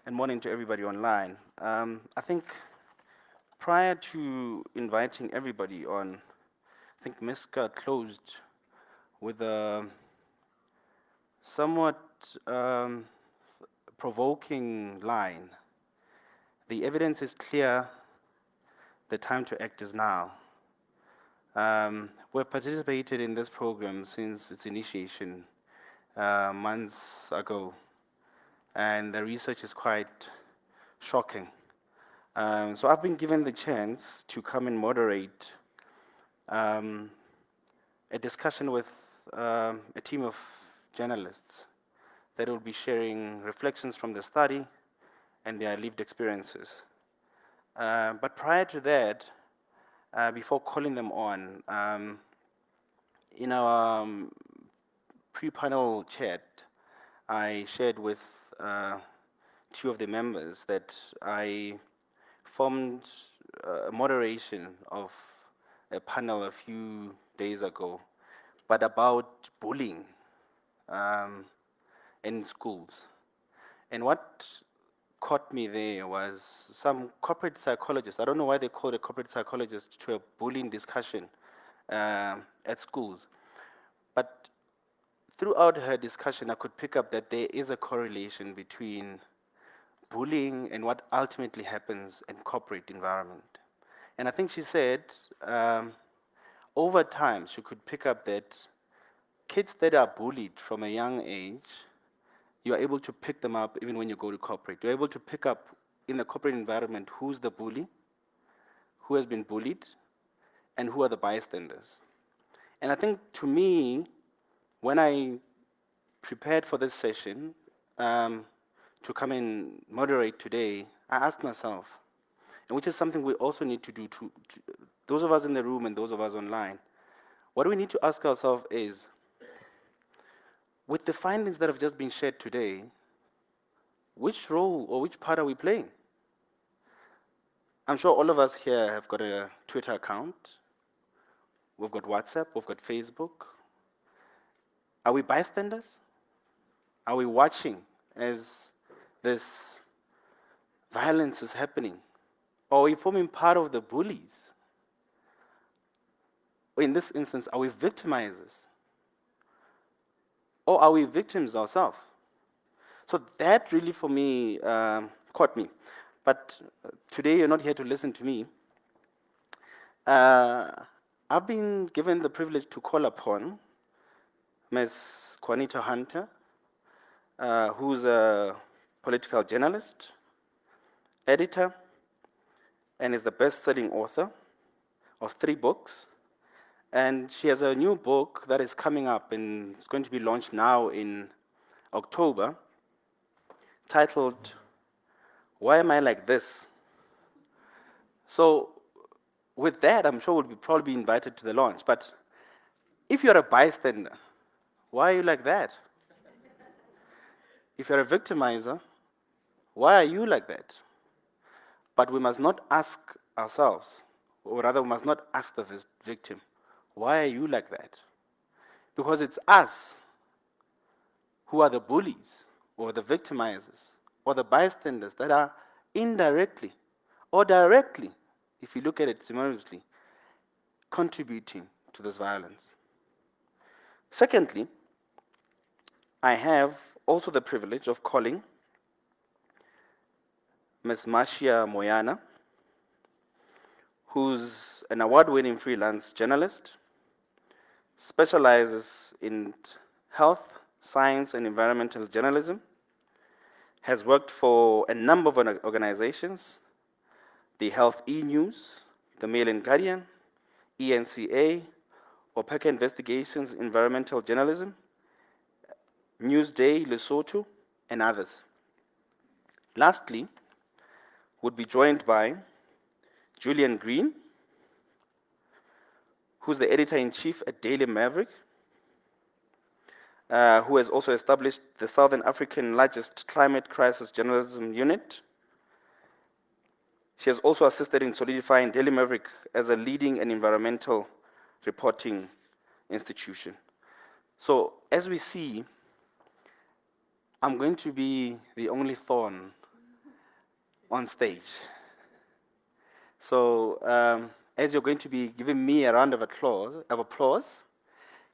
and morning to everybody online. I think prior to inviting everybody on, I think Miska closed with a somewhat um, provoking line. The evidence is clear, the time to act is now. We've participated in this program since its initiation months ago, and the research is quite shocking. So I've been given the chance to come and moderate um, a discussion with a team of journalists that will be sharing reflections from the study and their lived experiences. But prior to that, before calling them on, in our pre-panel chat, I shared with two of the members that I formed a moderation of a panel a few days ago, but about bullying um, in schools. And what caught me there was some corporate psychologist. I don't know why they called a corporate psychologist to a bullying discussion at schools. But throughout her discussion, I could pick up that there is a correlation between bullying and what ultimately happens in corporate environment. And I think she said um, over time she could pick up that kids that are bullied from a young age, you are able to pick them up even when you go to corporate. You're able to pick up in the corporate environment who's the bully, who has been bullied, and who are the bystanders. And I think to me, when I prepared for this session to come and moderate today, I asked myself, and which is something we also need to do to those of us in the room and those of us online, what we need to ask ourselves is, with the findings that have just been shared today, which role or which part are we playing? I'm sure all of us here have got a Twitter account. We've got WhatsApp, we've got Facebook. Are we bystanders? Are we watching as this violence is happening? Or are we forming part of the bullies? Or in this instance, are we victimizers? Or are we victims ourselves? So that really, for me, caught me. But today, you're not here to listen to me. I've been given the privilege to call upon Ms. Qaanitah Hunter, who's a political journalist, editor, and is the best-selling author of 3 books. And she has a new book that is coming up and it's going to be launched now in October, titled, Why Am I Like This? So with that, I'm sure we'll probably be invited to the launch. But if you're a bystander, why are you like that? If you're a victimizer, why are you like that? But we must not ask ourselves, or rather, we must not ask the victim, why are you like that? Because it's us who are the bullies, or the victimizers, or the bystanders that are indirectly or directly, if you look at it simultaneously, contributing to this violence. Secondly, I have also the privilege of calling Ms. Marcia Moyana, who's an award-winning freelance journalist, specializes in health, science, and environmental journalism, has worked for a number of organizations, the Health E-News, the Mail and Guardian, ENCA, Opeka Investigations, Environmental Journalism, Newsday, Lesotho, and others. Lastly, would be joined by Jillian Green, who's the editor-in-chief at Daily Maverick, who has also established the Southern African largest climate crisis journalism unit. She has also assisted in solidifying Daily Maverick as a leading and environmental reporting institution. So as we see, I'm going to be the only thorn on stage. So, as you're going to be giving me a round of applause,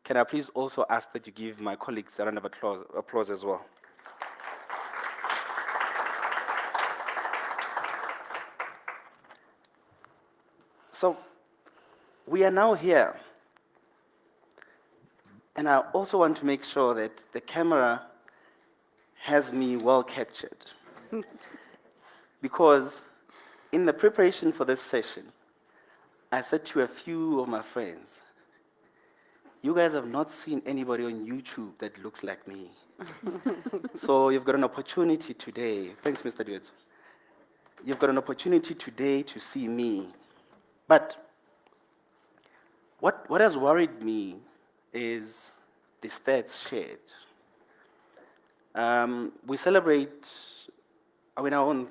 can I please also ask that you give my colleagues a round of applause as well? So, we are now here, and I also want to make sure that the camera has me well captured. Because in the preparation for this session, I said to a few of my friends, you guys have not seen anybody on YouTube that looks like me. So you've got an opportunity today. Thanks, Mr. Duetz. You've got an opportunity today to see me. But what has worried me is the stats shared. We celebrate, are we now on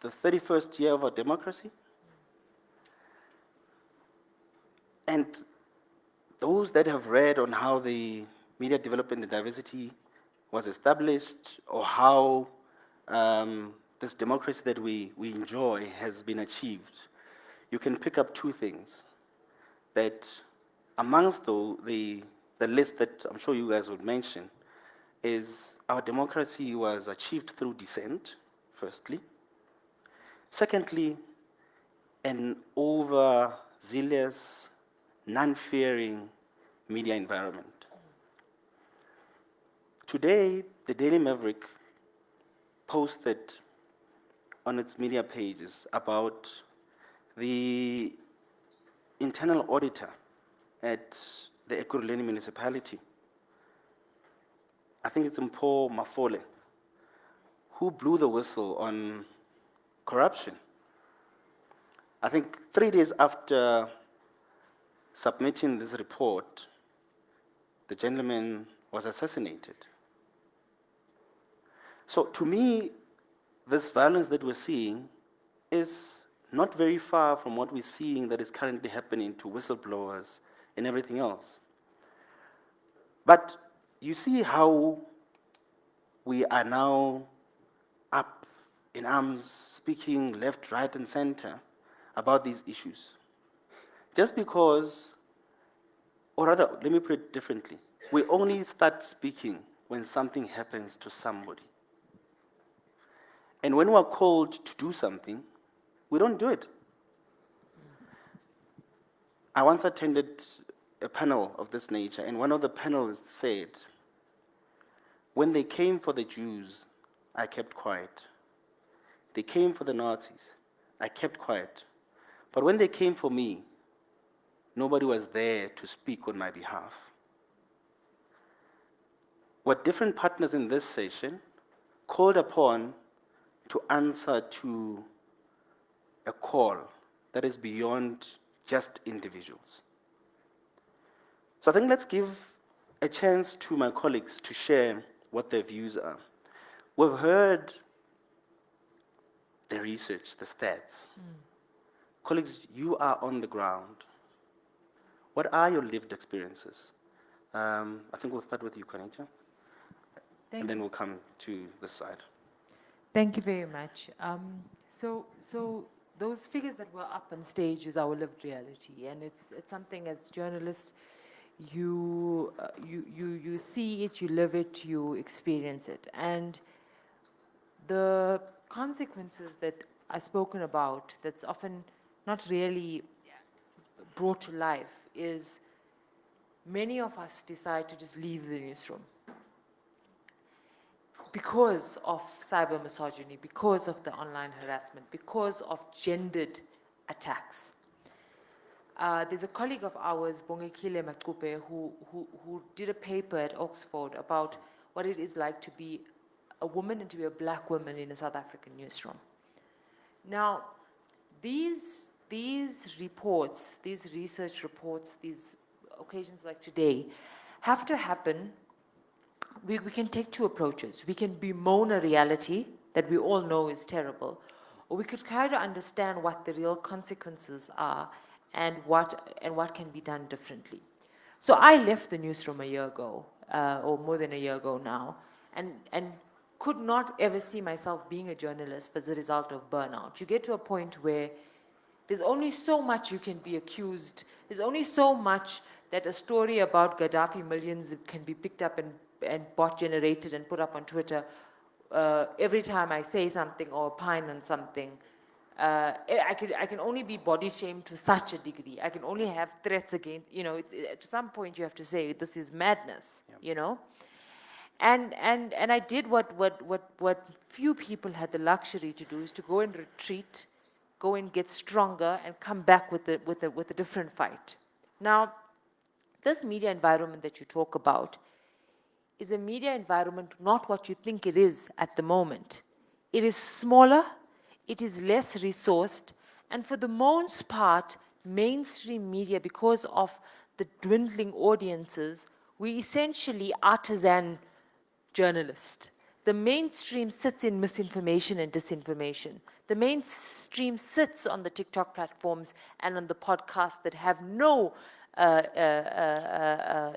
the 31st year of our democracy? And those that have read on how the Media Development and Diversity was established, or how this democracy that we enjoy has been achieved, you can pick up two things. That amongst the list that I'm sure you guys would mention is our democracy was achieved through dissent, firstly. Secondly, an overzealous, non-fearing media environment. Today, the Daily Maverick posted on its media pages about the internal auditor at the Ekurhuleni municipality. I think it's Mpho Mafole, who blew the whistle on corruption. I think 3 days after submitting this report, the gentleman was assassinated. So to me, this violence that we're seeing is not very far from what we're seeing that is currently happening to whistleblowers and everything else. But you see how we are now up in arms, speaking left, right, and center about these issues. Just because, or rather, let me put it differently. We only start speaking when something happens to somebody. And when we're called to do something, we don't do it. I once attended a panel of this nature, and one of the panelists said, when they came for the Jews, I kept quiet. They came for the Nazis, I kept quiet. But when they came for me, nobody was there to speak on my behalf. What different partners in this session called upon to answer to a call that is beyond just individuals. So I think let's give a chance to my colleagues to share what their views are. We've heard the research, the stats. Colleagues, you are on the ground. What are your lived experiences? I think we'll start with you, Qaanitah, and then we'll come to this side. Thank you very much. So those figures that were up on stage is our lived reality, and it's something as journalists you see it, you live it, you experience it, and the consequences that are spoken about that's often not really brought to life is many of us decide to just leave the newsroom because of cyber misogyny, because of the online harassment, because of gendered attacks. There's a colleague of ours, Bongekile Makupe, who did a paper at Oxford about what it is like to be a woman and to be a black woman in a South African newsroom. Now, these reports, these research reports, these occasions like today, have to happen. We can take two approaches. We can bemoan a reality that we all know is terrible, or we could try to understand what the real consequences are and what can be done differently. So I left the newsroom a year ago, or more than a year ago now, and could not ever see myself being a journalist as a result of burnout. You get to a point where there's only so much you can be accused. There's only so much that a story about Gaddafi millions can be picked up and bot generated and put up on Twitter. Every time I say something or opine on something, I can only be body shamed to such a degree. I can only have threats against, at some point you have to say, this is madness, And I did what few people had the luxury to do, is to go and retreat, go and get stronger, and come back with a different fight. Now, this media environment that you talk about is a media environment not what you think it is at the moment. It is smaller, it is less resourced, and for the most part, mainstream media, because of the dwindling audiences, we essentially artisan journalist. The mainstream sits in misinformation and disinformation. The mainstream sits on the TikTok platforms and on the podcasts that have no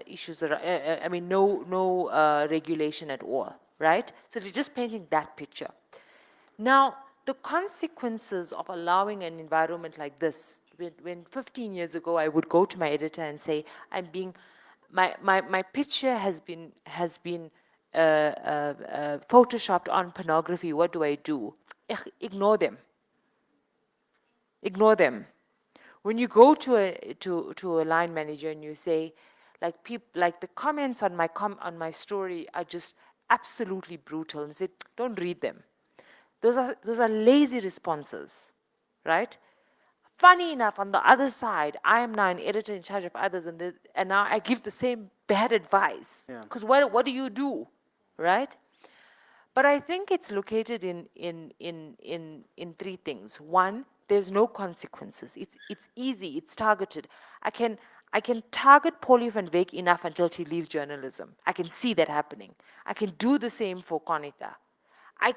issues, no regulation at all, right? So they're just painting that picture. Now, the consequences of allowing an environment like this, when 15 years ago I would go to my editor and say, my picture has been photoshopped on pornography, what do I do? Ignore them. Ignore them. When you go to a line manager and you say, like the comments on my story are just absolutely brutal, and say, don't read them. Those are lazy responses, right? Funny enough, on the other side, I am now an editor in charge of others, and now I give the same bad advice. Because what do you do, right? But I think it's located in three things. One, there's no consequences. It's easy. It's targeted. I can target Polly van Wyk enough until she leaves journalism. I can see that happening. I can do the same for Qaanitah. I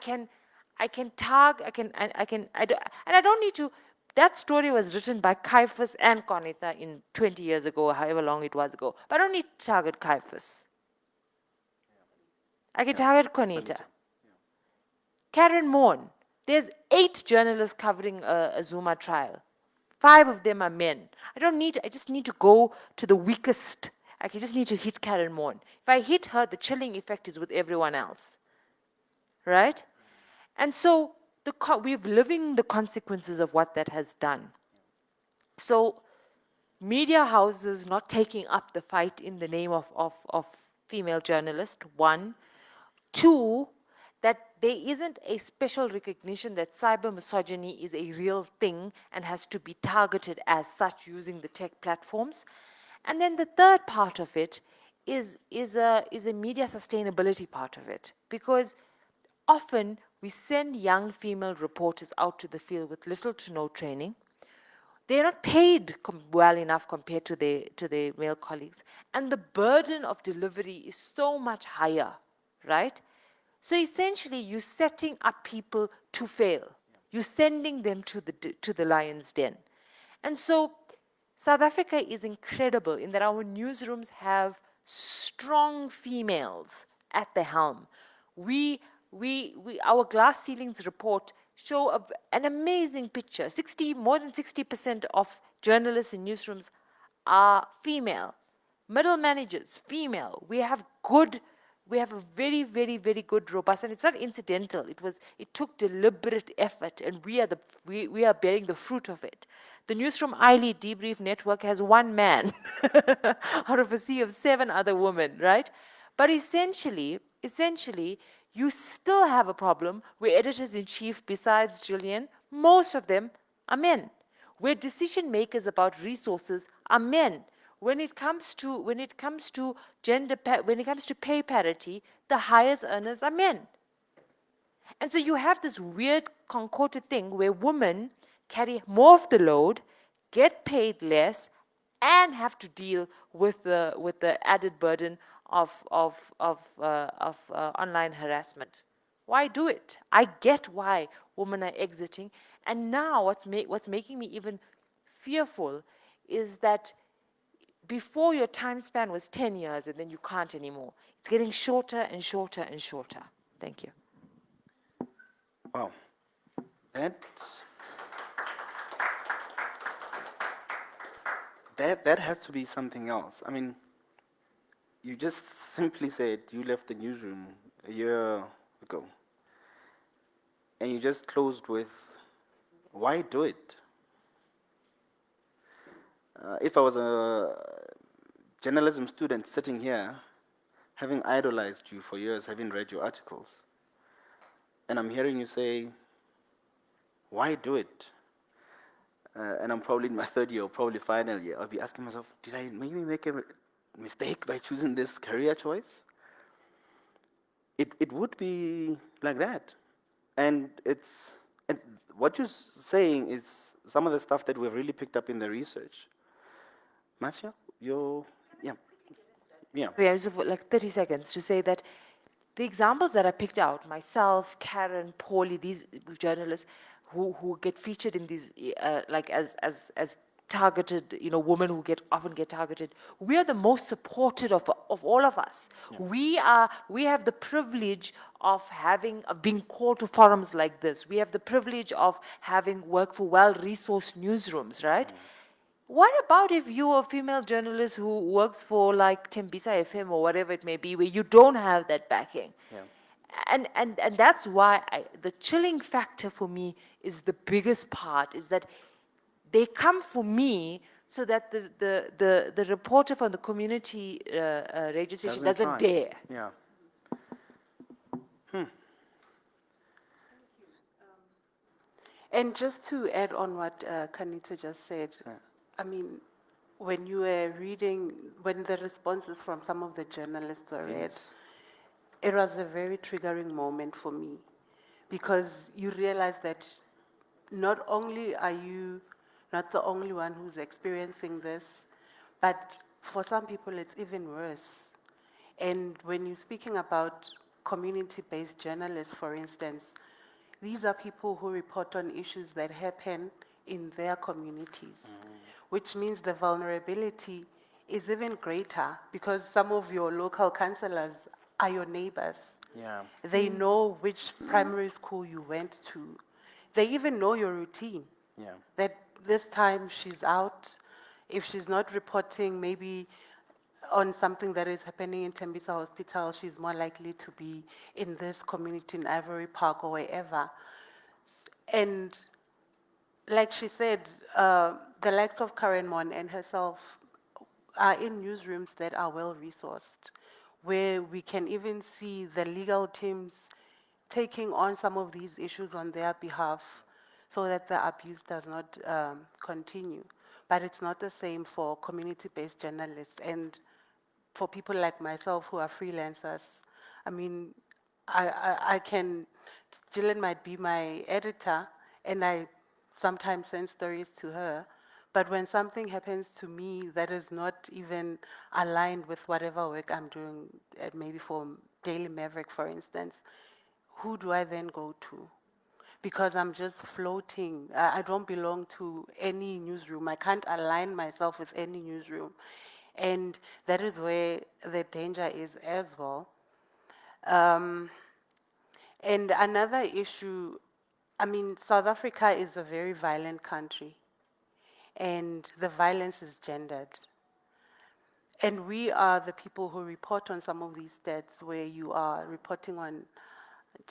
don't need to. That story was written by Caiaphas and Qaanitah in 20 years ago, or however long it was ago. But I don't need to target Caiaphas. I can target Qaanitah. Karen Moore. There's 8 journalists covering a Zuma trial. 5 of them are men. I just need to go to the weakest. I just need to hit Karen Moore. If I hit her, the chilling effect is with everyone else. Right? And so we're living the consequences of what that has done. So media houses not taking up the fight in the name of female journalists, 1. 2, that there isn't a special recognition that cyber misogyny is a real thing and has to be targeted as such using the tech platforms. And then the third part of it is a media sustainability part of it. Because often we send young female reporters out to the field with little to no training. They're not paid well enough compared to their male colleagues. And the burden of delivery is so much higher, right? So essentially, you're setting up people to fail. You're sending them to the lion's den. And so South Africa is incredible in that our newsrooms have strong females at the helm. Our glass ceilings report show an amazing picture. More than 60% of journalists in newsrooms are female. Middle managers, female. We have a very, very, very good, robust, and it's not incidental. It took deliberate effort, and we are bearing the fruit of it. The Newsroom iLead Debrief Network has 1 man out of a sea of 7 other women, right? But essentially, you still have a problem where editors-in-chief, besides Jillian, most of them are men. Where decision makers about resources are men. When it comes to pay parity, the highest earners are men. And so you have this weird concocted thing where women carry more of the load, get paid less, and have to deal with the added burden of online harassment. Why do it? I get why women are exiting, and now what's making me even fearful is that before your time span was 10 years, and then you can't anymore. It's getting shorter and shorter and shorter. Thank you. Wow. That has to be something else. I mean, you just simply said you left the newsroom a year ago, and you just closed with, why do it? If I was a journalism student sitting here, having idolized you for years, having read your articles, and I'm hearing you say, why do it? And I'm probably in my third year or probably final year, I'll be asking myself, did I maybe make a mistake by choosing this career choice? It would be like that. And and what you're saying is some of the stuff that we've really picked up in the research. Marcia, yeah, yeah, I just have like 30 seconds to say that the examples that I picked out, myself, Karen, Paulie, these journalists who get featured in these, like as targeted, women who often get targeted, we are the most supported of all of us. Yeah. We have the privilege of being called to forums like this. We have the privilege of having worked for well-resourced newsrooms, right? What about if you're a female journalist who works for like Tembisa FM or whatever it may be, where you don't have that backing? Yeah. And that's why the chilling factor for me is the biggest part, is that they come for me so that the reporter from the community radio station doesn't try. dare. Yeah. And just to add on what Qaanitah just said, Yeah. I mean, when you were reading, when the responses from some of the journalists were read, Yes. it was a very triggering moment for me, because you realize that not only are you not the only one who's experiencing this, but for some people it's even worse. And when you're speaking about community-based journalists, for instance, these are people who report on issues that happen in their communities, which means the vulnerability is even greater, because some of your local councillors are your neighbors. Yeah. They know which primary school you went to. They even know your routine. Yeah. That this time she's out. If she's not reporting maybe on something that is happening in Tembisa Hospital, she's more likely to be in this community in Ivory Park or wherever. And like she said, the likes of Karen Mon and herself are in newsrooms that are well resourced, where we can even see the legal teams taking on some of these issues on their behalf so that the abuse does not continue. But it's not the same for community-based journalists and for people like myself who are freelancers. I mean, I can, Jillian might be my editor, and I sometimes send stories to her, but when something happens to me that is not even aligned with whatever work I'm doing, maybe for Daily Maverick, for instance, who do I then go to? Because I'm just floating. I don't belong to any newsroom. I can't align myself with any newsroom. And that is where the danger is as well. And another issue, I mean, South Africa is a very violent country, and the violence is gendered. And we are the people who report on some of these stats where you are reporting on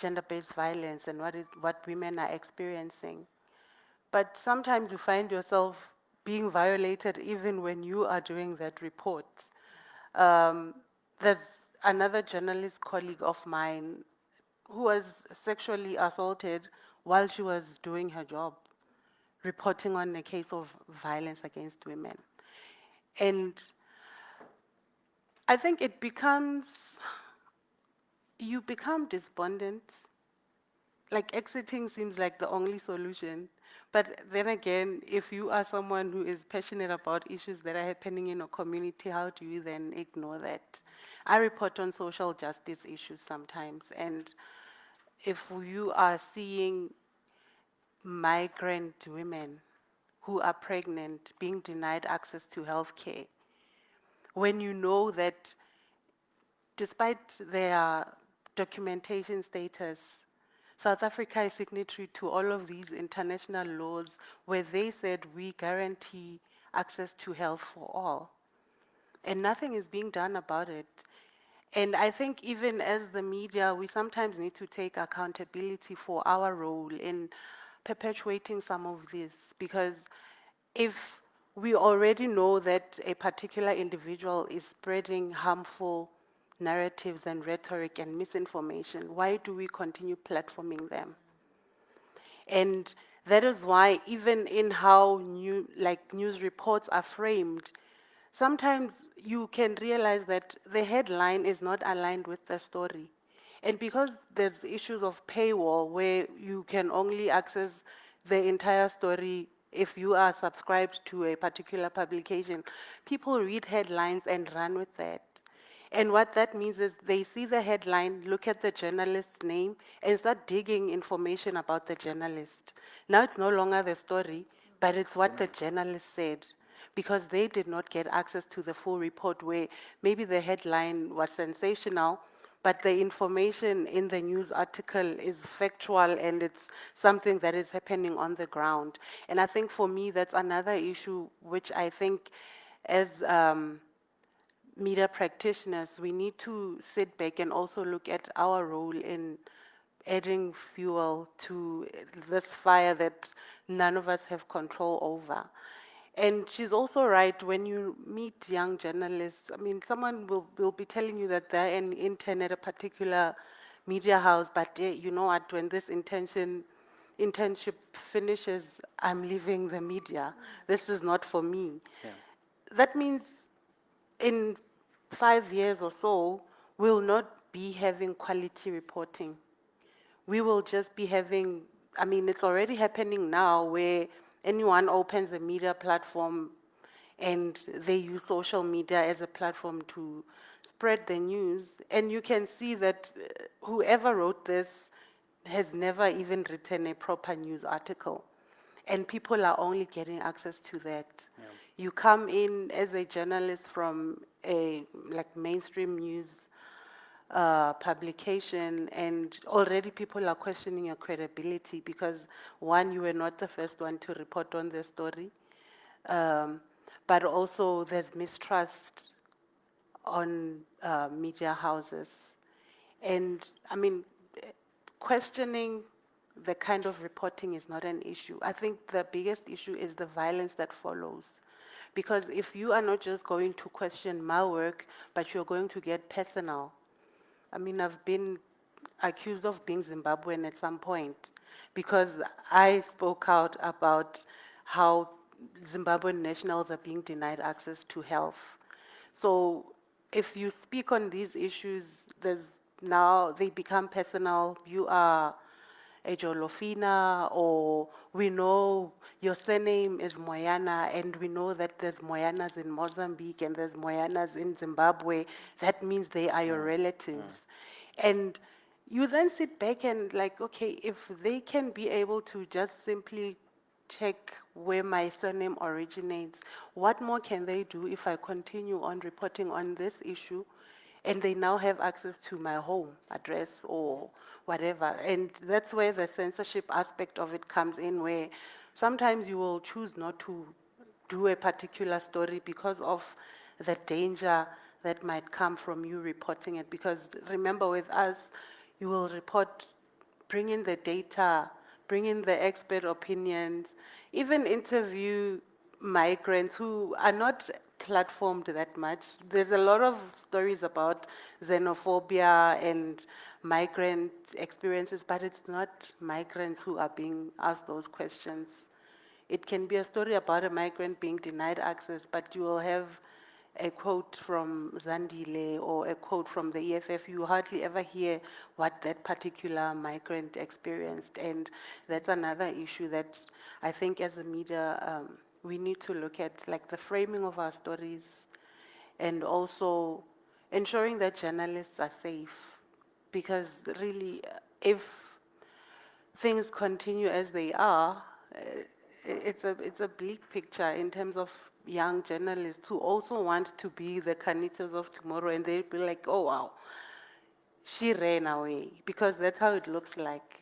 gender-based violence and what women are experiencing. But sometimes you find yourself being violated even when you are doing that report. There's another journalist colleague of mine who was sexually assaulted while she was doing her job, reporting on a case of violence against women. And I think you become despondent. Like exiting seems like the only solution. But then again, if you are someone who is passionate about issues that are happening in a community, how do you then ignore that? I report on social justice issues sometimes, and if you are seeing migrant women who are pregnant being denied access to health care, when you know that despite their documentation status, South Africa is signatory to all of these international laws where they said we guarantee access to health for all. And nothing is being done about it. And I think even as the media, we sometimes need to take accountability for our role in perpetuating some of this. Because if we already know that a particular individual is spreading harmful narratives and rhetoric and misinformation, why do we continue platforming them? And that is why even in how news reports are framed, sometimes you can realize that the headline is not aligned with the story. And because there's issues of paywall where you can only access the entire story if you are subscribed to a particular publication, people read headlines and run with that. And what that means is they see the headline, look at the journalist's name, and start digging information about the journalist. Now it's no longer the story, but it's what the journalist said, because they did not get access to the full report where maybe the headline was sensational, but the information in the news article is factual and it's something that is happening on the ground. And I think for me, that's another issue which I think as media practitioners, we need to sit back and also look at our role in adding fuel to this fire that none of us have control over. And she's also right, when you meet young journalists, I mean, someone will be telling you that they're an intern at a particular media house, but you know what, when this internship finishes, I'm leaving the media. This is not for me. Yeah. That means in 5 years or so, we'll not be having quality reporting. We will just be having, I mean, it's already happening now where anyone opens a media platform and they use social media as a platform to spread the news. And you can see that whoever wrote this has never even written a proper news article. And people are only getting access to that. Yeah. You come in as a journalist from a mainstream news publication, and already people are questioning your credibility because one, you were not the first one to report on the story, but also there's mistrust on media houses. And I mean, questioning the kind of reporting is not an issue. I think the biggest issue is the violence that follows. Because if you are not just going to question my work, but you're going to get personal. I mean, I've been accused of being Zimbabwean at some point because I spoke out about how Zimbabwean nationals are being denied access to health. So if you speak on these issues, now they become personal. You are a Jolofina, or we know your surname is Moyana, and we know that there's Moyanas in Mozambique and there's Moyanas in Zimbabwe. That means they are your relatives. And you then sit back and like, okay, if they can be able to just simply check where my surname originates, what more can they do if I continue on reporting on this issue and they now have access to my home address or whatever? And that's where the censorship aspect of it comes in, where sometimes you will choose not to do a particular story because of the danger that might come from you reporting it. Because remember, with us, you will report, bring in the data, bring in the expert opinions, even interview migrants who are not platformed that much. There's a lot of stories about xenophobia and migrant experiences, but it's not migrants who are being asked those questions. It can be a story about a migrant being denied access, but you will have a quote from Zandile or a quote from the EFF. You hardly ever hear what that particular migrant experienced. And that's another issue that I think as a media, we need to look at, like the framing of our stories and also ensuring that journalists are safe. Because really, if things continue as they are, it's a bleak picture in terms of young journalists who also want to be the Qaanitahs of tomorrow, and they'll be like, oh wow, she ran away, because that's how it looks like.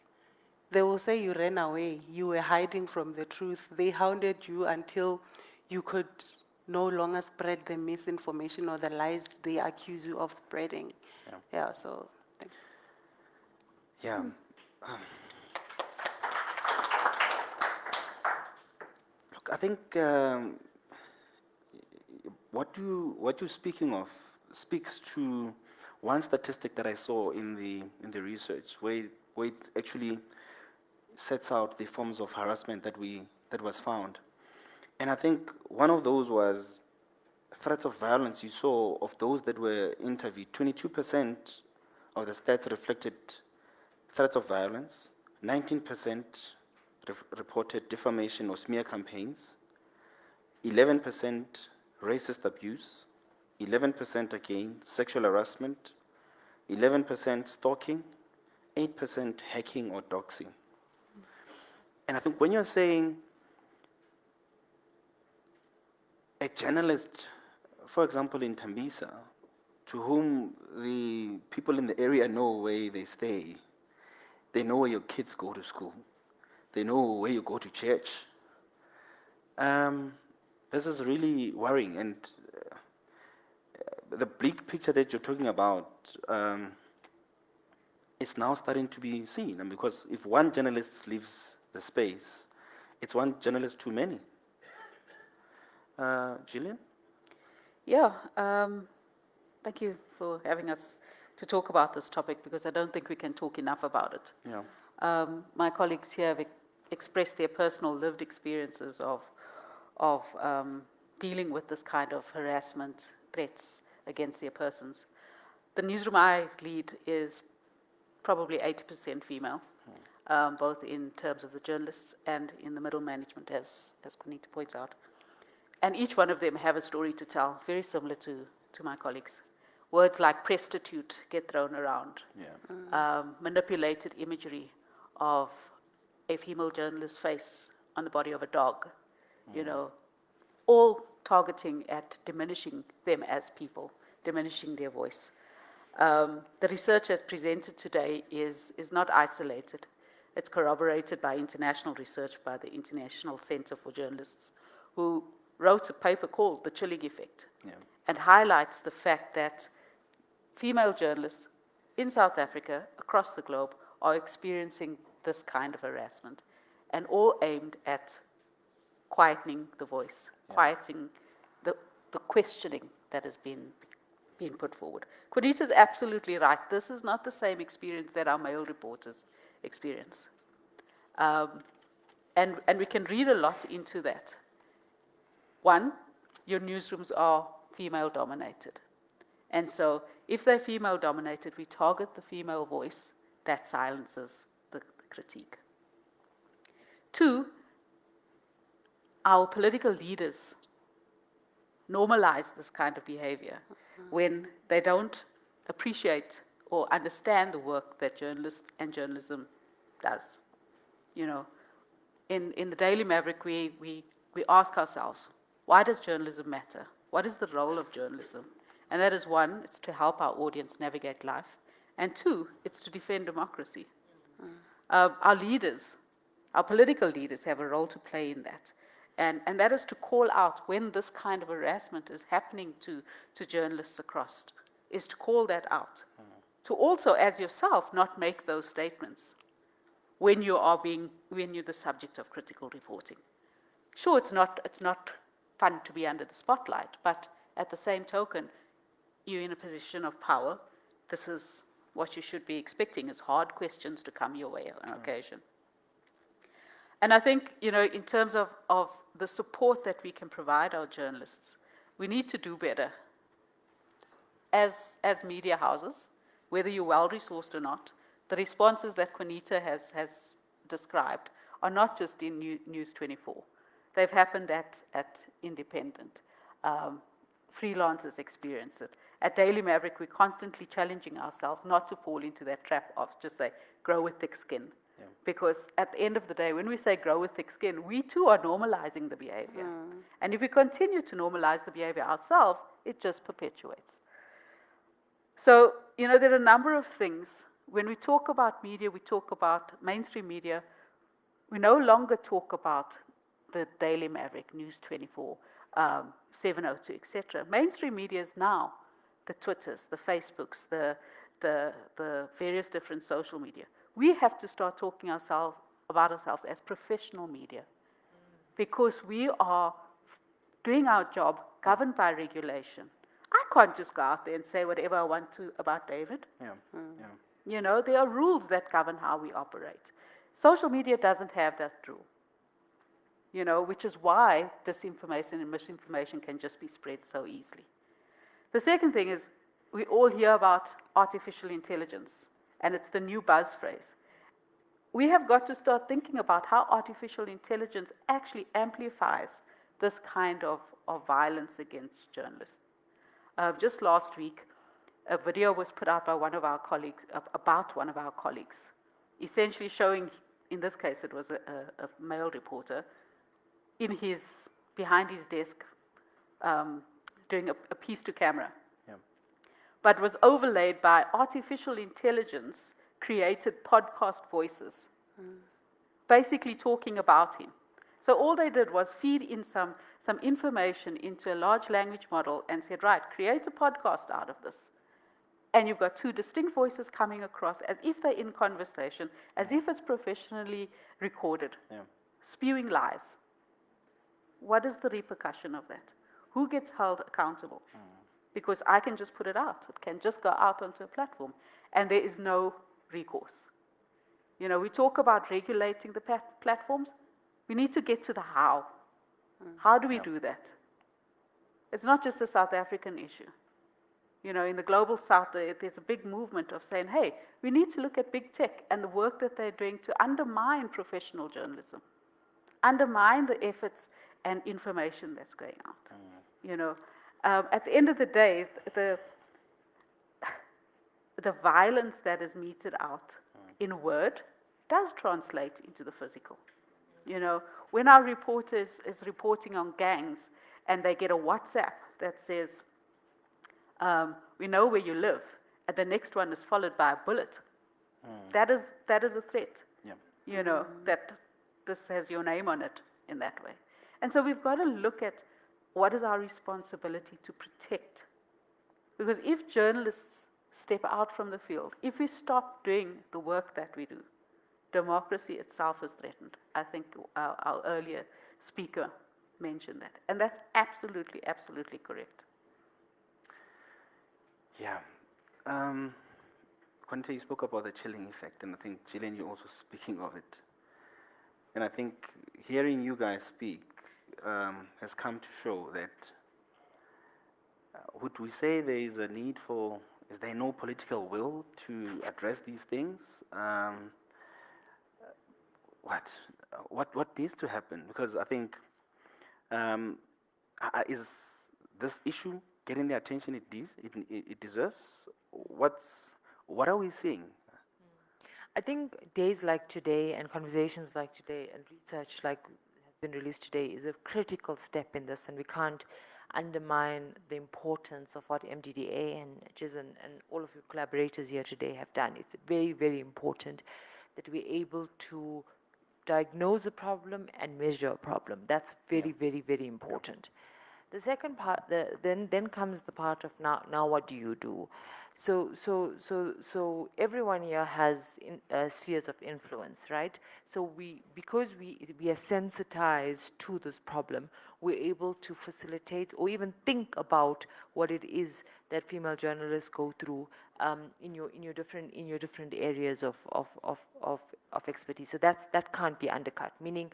they will say you ran away, you were hiding from the truth. They hounded you until you could no longer spread the misinformation or the lies they accuse you of spreading. Yeah. Yeah, so. Yeah. Look, I think what you're speaking of speaks to one statistic that I saw in the research, where it actually sets out the forms of harassment that was found, and I think one of those was threats of violence. You saw of those that were interviewed, 22% of the stats reflected threats of violence, 19% reported defamation or smear campaigns, 11% racist abuse, 11% again sexual harassment, 11% stalking, 8% hacking or doxing. And I think when you're saying a journalist, for example, in Tembisa, to whom the people in the area know where they stay, they know where your kids go to school, they know where you go to church. This is really worrying, and the bleak picture that you're talking about is now starting to be seen. And because if one journalist leaves the space, it's one journalist too many. Jillian? Yeah, thank you for having us to talk about this topic, because I don't think we can talk enough about it. Yeah. My colleagues here have expressed their personal lived experiences of dealing with this kind of harassment, threats against their persons. The newsroom I lead is probably 80% female, both in terms of the journalists and in the middle management, as Qaanitah points out. And each one of them have a story to tell, very similar to my colleagues. Words like prostitute get thrown around. Yeah. Manipulated imagery of a female journalist's face on the body of a dog, you know, all targeting at diminishing them as people, diminishing their voice. The research as presented today is not isolated. It's corroborated by international research by the International Center for Journalists, who wrote a paper called The Chilling Effect, and highlights the fact that female journalists in South Africa, across the globe, are experiencing this kind of harassment, and all aimed at quietening the voice, quieting the questioning that has been put forward. Qaanitah is absolutely right. This is not the same experience that our male reporters experience. And we can read a lot into that. One, your newsrooms are female dominated. And so if they're female dominated, we target the female voice that silences the critique. Two, our political leaders normalize this kind of behavior when they don't appreciate or understand the work that journalists and journalism does. You know, in the Daily Maverick, we ask ourselves, why does journalism matter? What is the role of journalism? And that is one, it's to help our audience navigate life. And two, it's to defend democracy. Our leaders, our political leaders have a role to play in that. And that is to call out when this kind of harassment is happening to journalists across, is to call that out. To also, as yourself, not make those statements when you're the subject of critical reporting. Sure, it's not fun to be under the spotlight, but at the same token, you're in a position of power. This is what you should be expecting, is hard questions to come your way on occasion. And I think, you know, in terms of the support that we can provide our journalists, we need to do better. As media houses, whether you're well-resourced or not, the responses that Qaanitah has described are not just in News 24. They've happened at Independent. Freelancers experience it. At Daily Maverick, we're constantly challenging ourselves not to fall into that trap of just say, grow with thick skin. Yeah. Because at the end of the day, when we say grow with thick skin, we too are normalizing the behavior. And if we continue to normalize the behavior ourselves, it just perpetuates. So, you know, there are a number of things when we talk about media, we talk about mainstream media. We no longer talk about the Daily Maverick, News 24, 702, etc. Mainstream media is now the Twitters, the Facebooks, the various different social media. We have to start talking about ourselves as professional media, because we are doing our job governed by regulation. I can't just go out there and say whatever I want to about David. Yeah. Yeah. You know, there are rules that govern how we operate. Social media doesn't have that rule, you know, which is why disinformation and misinformation can just be spread so easily. The second thing is, we all hear about artificial intelligence, and it's the new buzz phrase. We have got to start thinking about how artificial intelligence actually amplifies this kind of violence against journalists. Just last week, a video was put out by one of our colleagues, about one of our colleagues, essentially showing, in this case it was a male reporter, behind his desk, doing a piece to camera. Yeah. But was overlaid by artificial intelligence created podcast voices, basically talking about him. So all they did was feed in some information into a large language model and said, right, create a podcast out of this. And you've got two distinct voices coming across as if they're in conversation, as if it's professionally recorded, spewing lies. What is the repercussion of that? Who gets held accountable? Because I can just put it out. It can just go out onto a platform, and there is no recourse. You know, we talk about regulating the platforms. We need to get to the how. How do we do that? It's not just a South African issue. You know, in the global South, there's a big movement of saying, hey, we need to look at big tech and the work that they're doing to undermine professional journalism, undermine the efforts and information that's going out. You know, at the end of the day, the violence that is meted out in word does translate into the physical. You know, when our reporter is reporting on gangs and they get a WhatsApp that says, we know where you live, and the next one is followed by a bullet, that is a threat. Yeah. You know, that this has your name on it in that way. And so we've got to look at what is our responsibility to protect. Because if journalists step out from the field, if we stop doing the work that we do, democracy itself is threatened. I think our earlier speaker mentioned that. And that's absolutely, absolutely correct. Yeah. Qaanitah, you spoke about the chilling effect, and I think, Jillian, you're also speaking of it. And I think hearing you guys speak has come to show that, would we say there is a need for, is there no political will to address these things? What needs to happen? Because I think, is this issue getting the attention it deserves? What are we seeing? I think days like today and conversations like today and research like has been released today is a critical step in this, and we can't undermine the importance of what MDDA and GIZ and all of your collaborators here today have done. It's very, very important that we're able to diagnose a problem and measure a problem. That's very, very, very important. The second part, then comes the part of now what do you do? So everyone here has spheres of influence, right? So because we are sensitized to this problem, we're able to facilitate or even think about what it is that female journalists go through in your different areas of expertise. So that can't be undercut. Meaning,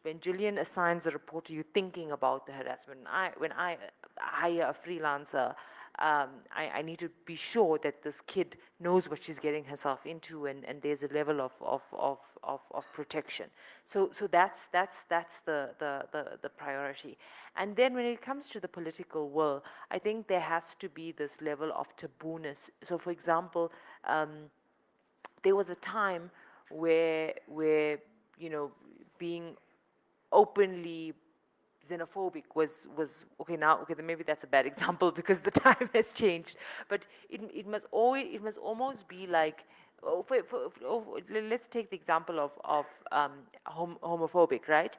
when Jillian assigns a reporter, you're thinking about the harassment. When I hire a freelancer, I need to be sure that this kid knows what she's getting herself into, and there's a level of protection. So that's the priority. And then when it comes to the political will, I think there has to be this level of tabooness. So for example, there was a time where being openly xenophobic was okay. Now, okay, then maybe that's a bad example because the time has changed. But it must almost be like, let's take the example of homophobic, right?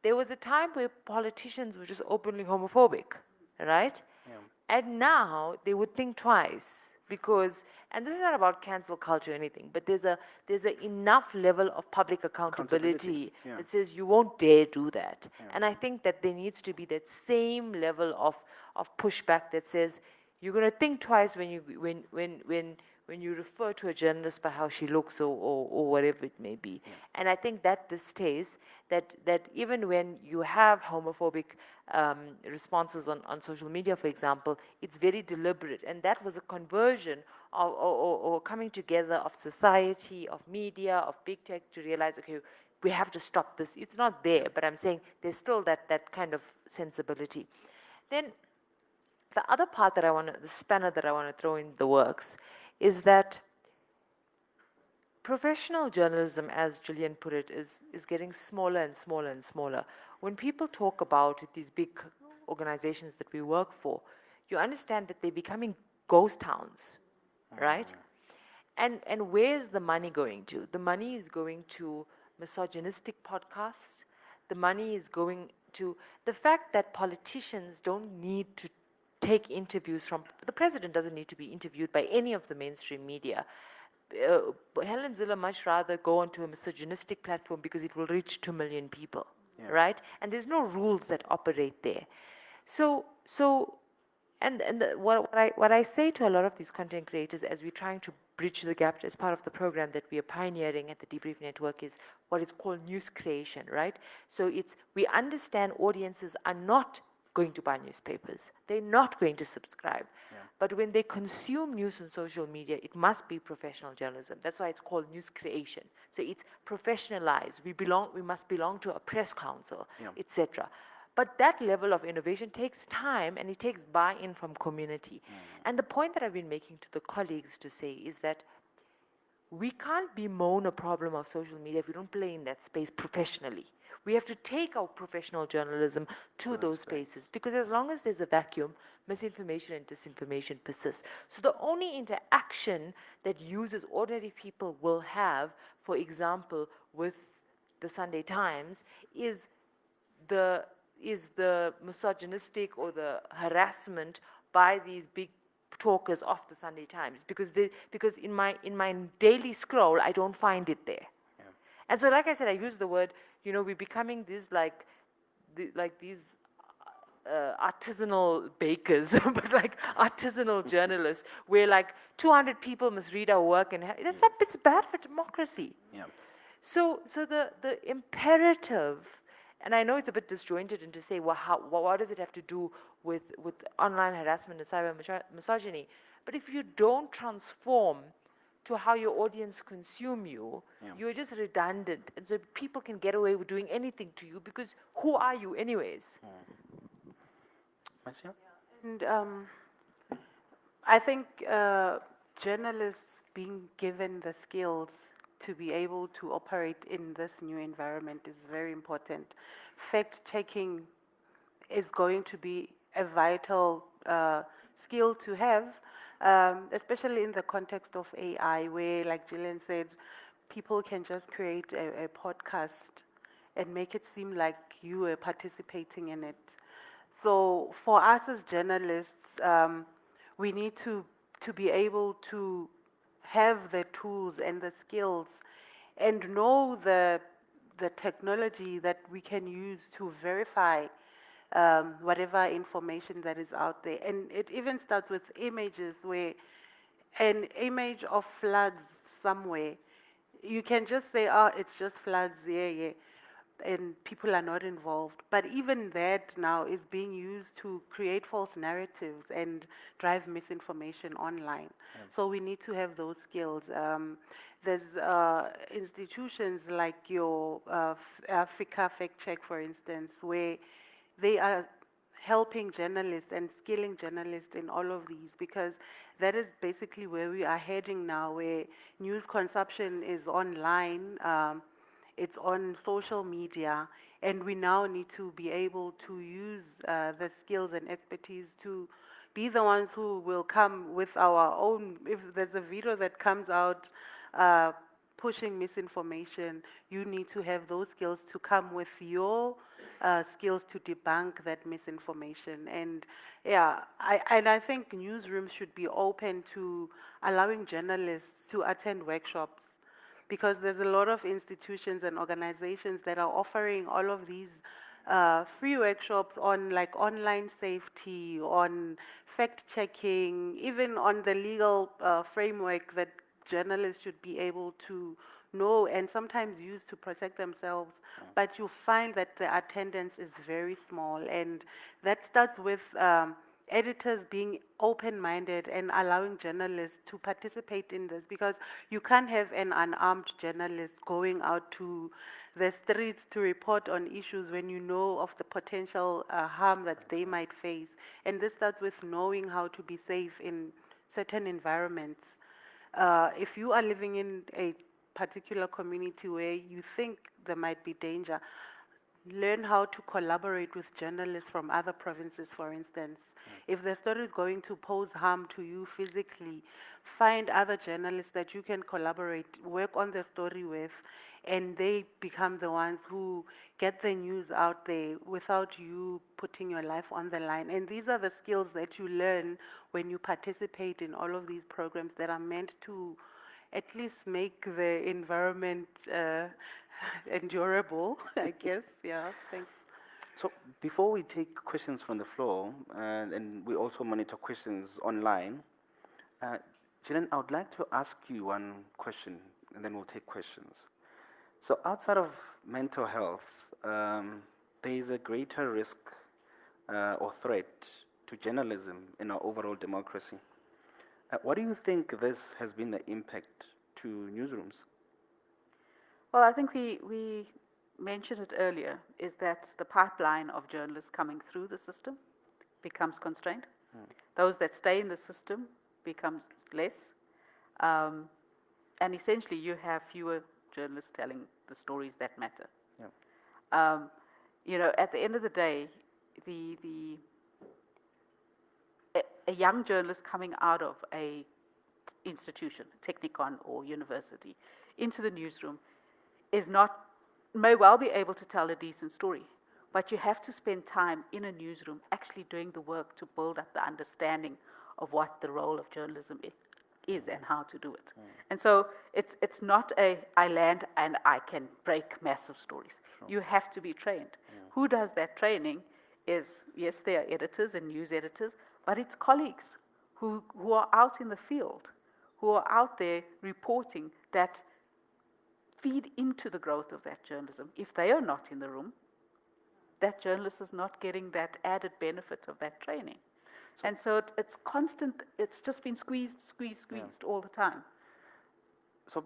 There was a time where politicians were just openly homophobic, right? Yeah. And now they would think twice because, and this is not about cancel culture or anything, but there's a enough level of public accountability yeah. that says you won't dare do that. And I think that there needs to be that same level of pushback that says you're going to think twice when you refer to a journalist by how she looks or whatever it may be. And I think that distaste, that even when you have homophobic responses on social media, for example, it's very deliberate. And that was a conversion or coming together of society, of media, of big tech to realize, okay, we have to stop this. It's not there, but I'm saying there's still that kind of sensibility. Then the other part that the spanner that I want to throw in the works is that professional journalism, as Jillian put it, is getting smaller and smaller and smaller. When people talk about these big organizations that we work for, you understand that they're becoming ghost towns, right? And where's the money going to? The money is going to misogynistic podcasts. The money is going to the fact that politicians don't need to take interviews from, the president doesn't need to be interviewed by any of the mainstream media. Helen Ziller much rather go onto a misogynistic platform because it will reach 2 million people, right? And there's no rules that operate there. What I say to a lot of these content creators as we're trying to bridge the gap as part of the program that we are pioneering at the Debrief Network is what is called news creation, right? So we understand audiences are not going to buy newspapers. They're not going to subscribe. But when they consume news on social media, it must be professional journalism. That's why it's called news creation. So it's professionalized. We must belong to a press council, etc. But that level of innovation takes time and it takes buy-in from community. And the point that I've been making to the colleagues to say is that we can't bemoan a problem of social media if we don't play in that space professionally. We have to take our professional journalism to those spaces because as long as there's a vacuum, misinformation and disinformation persist. So the only interaction that users, ordinary people will have, for example, with the Sunday Times is the misogynistic or the harassment by these big talkers of the Sunday Times because in my daily scroll I don't find it there. And so, like I said, I use the word, we're becoming these these artisanal bakers, but like artisanal journalists, where like 200 people must read our work, and it's bad for democracy. So the imperative, and I know it's a bit disjointed and to say, well, what does it have to do with online harassment and cyber misogyny? But if you don't transform to how your audience consume you, you're just redundant. And so people can get away with doing anything to you because who are you anyways? Marcia? And I think journalists being given the skills to be able to operate in this new environment is very important. Fact-checking is going to be a vital skill to have, especially in the context of AI, where, like Jillian said, people can just create a podcast and make it seem like you are participating in it. So for us as journalists, we need to be able to have the tools and the skills and know the technology that we can use to verify whatever information that is out there. And it even starts with images, where an image of floods somewhere, you can just say, oh, it's just floods, yeah, and people are not involved. But even that now is being used to create false narratives and drive misinformation online. So we need to have those skills. There's institutions like your Africa Fact Check, for instance, where they are helping journalists and skilling journalists in all of these, because that is basically where we are heading now, where news consumption is online, it's on social media, And we now need to be able to use the skills and expertise to be the ones who will come with our own. If there's a video that comes out pushing misinformation, you need to have those skills to come with your skills to debunk that misinformation. And yeah, I think newsrooms should be open to allowing journalists to attend workshops, because there's a lot of institutions and organizations that are offering all of these free workshops on like online safety, on fact checking, even on the legal framework that journalists should be able to know and sometimes use to protect themselves. But you find that the attendance is very small, and that starts with editors being open-minded and allowing journalists to participate in this, because you can't have an unarmed journalist going out to the streets to report on issues when you know of the potential harm that they might face. And this starts with knowing how to be safe in certain environments. If you are living in a particular community where you think there might be danger, learn how to collaborate with journalists from other provinces, for instance. If the story is going to pose harm to you physically, find other journalists that you can collaborate, work on the story with, and they become the ones who get the news out there without you putting your life on the line. And these are the skills that you learn when you participate in all of these programs that are meant to at least make the environment endurable, I guess. Yeah, thanks. So before we take questions from the floor, and we also monitor questions online, Jillian, I would like to ask you one question, and then we'll take questions. So outside of mental health, there is a greater risk or threat to journalism in our overall democracy. What do you think this has been the impact to newsrooms? Well, I think we mentioned it earlier, is that the pipeline of journalists coming through the system becomes constrained. Those that stay in the system becomes less. And essentially you have fewer journalists telling the stories that matter. Yeah. You know, at the end of the day, a young journalist coming out of a institution, technikon or university, into the newsroom may well be able to tell a decent story, but you have to spend time in a newsroom actually doing the work to build up the understanding of what the role of journalism is and how to do it. And so it's not I land and I can break massive stories. Sure. You have to be trained. Yeah. Who does that training is, yes, there are editors and news editors, but it's colleagues who are out in the field, who are out there reporting, that feed into the growth of that journalism. If they are not in the room, that journalist is not getting that added benefit of that training. And so it's constant, it's just been squeezed all the time. So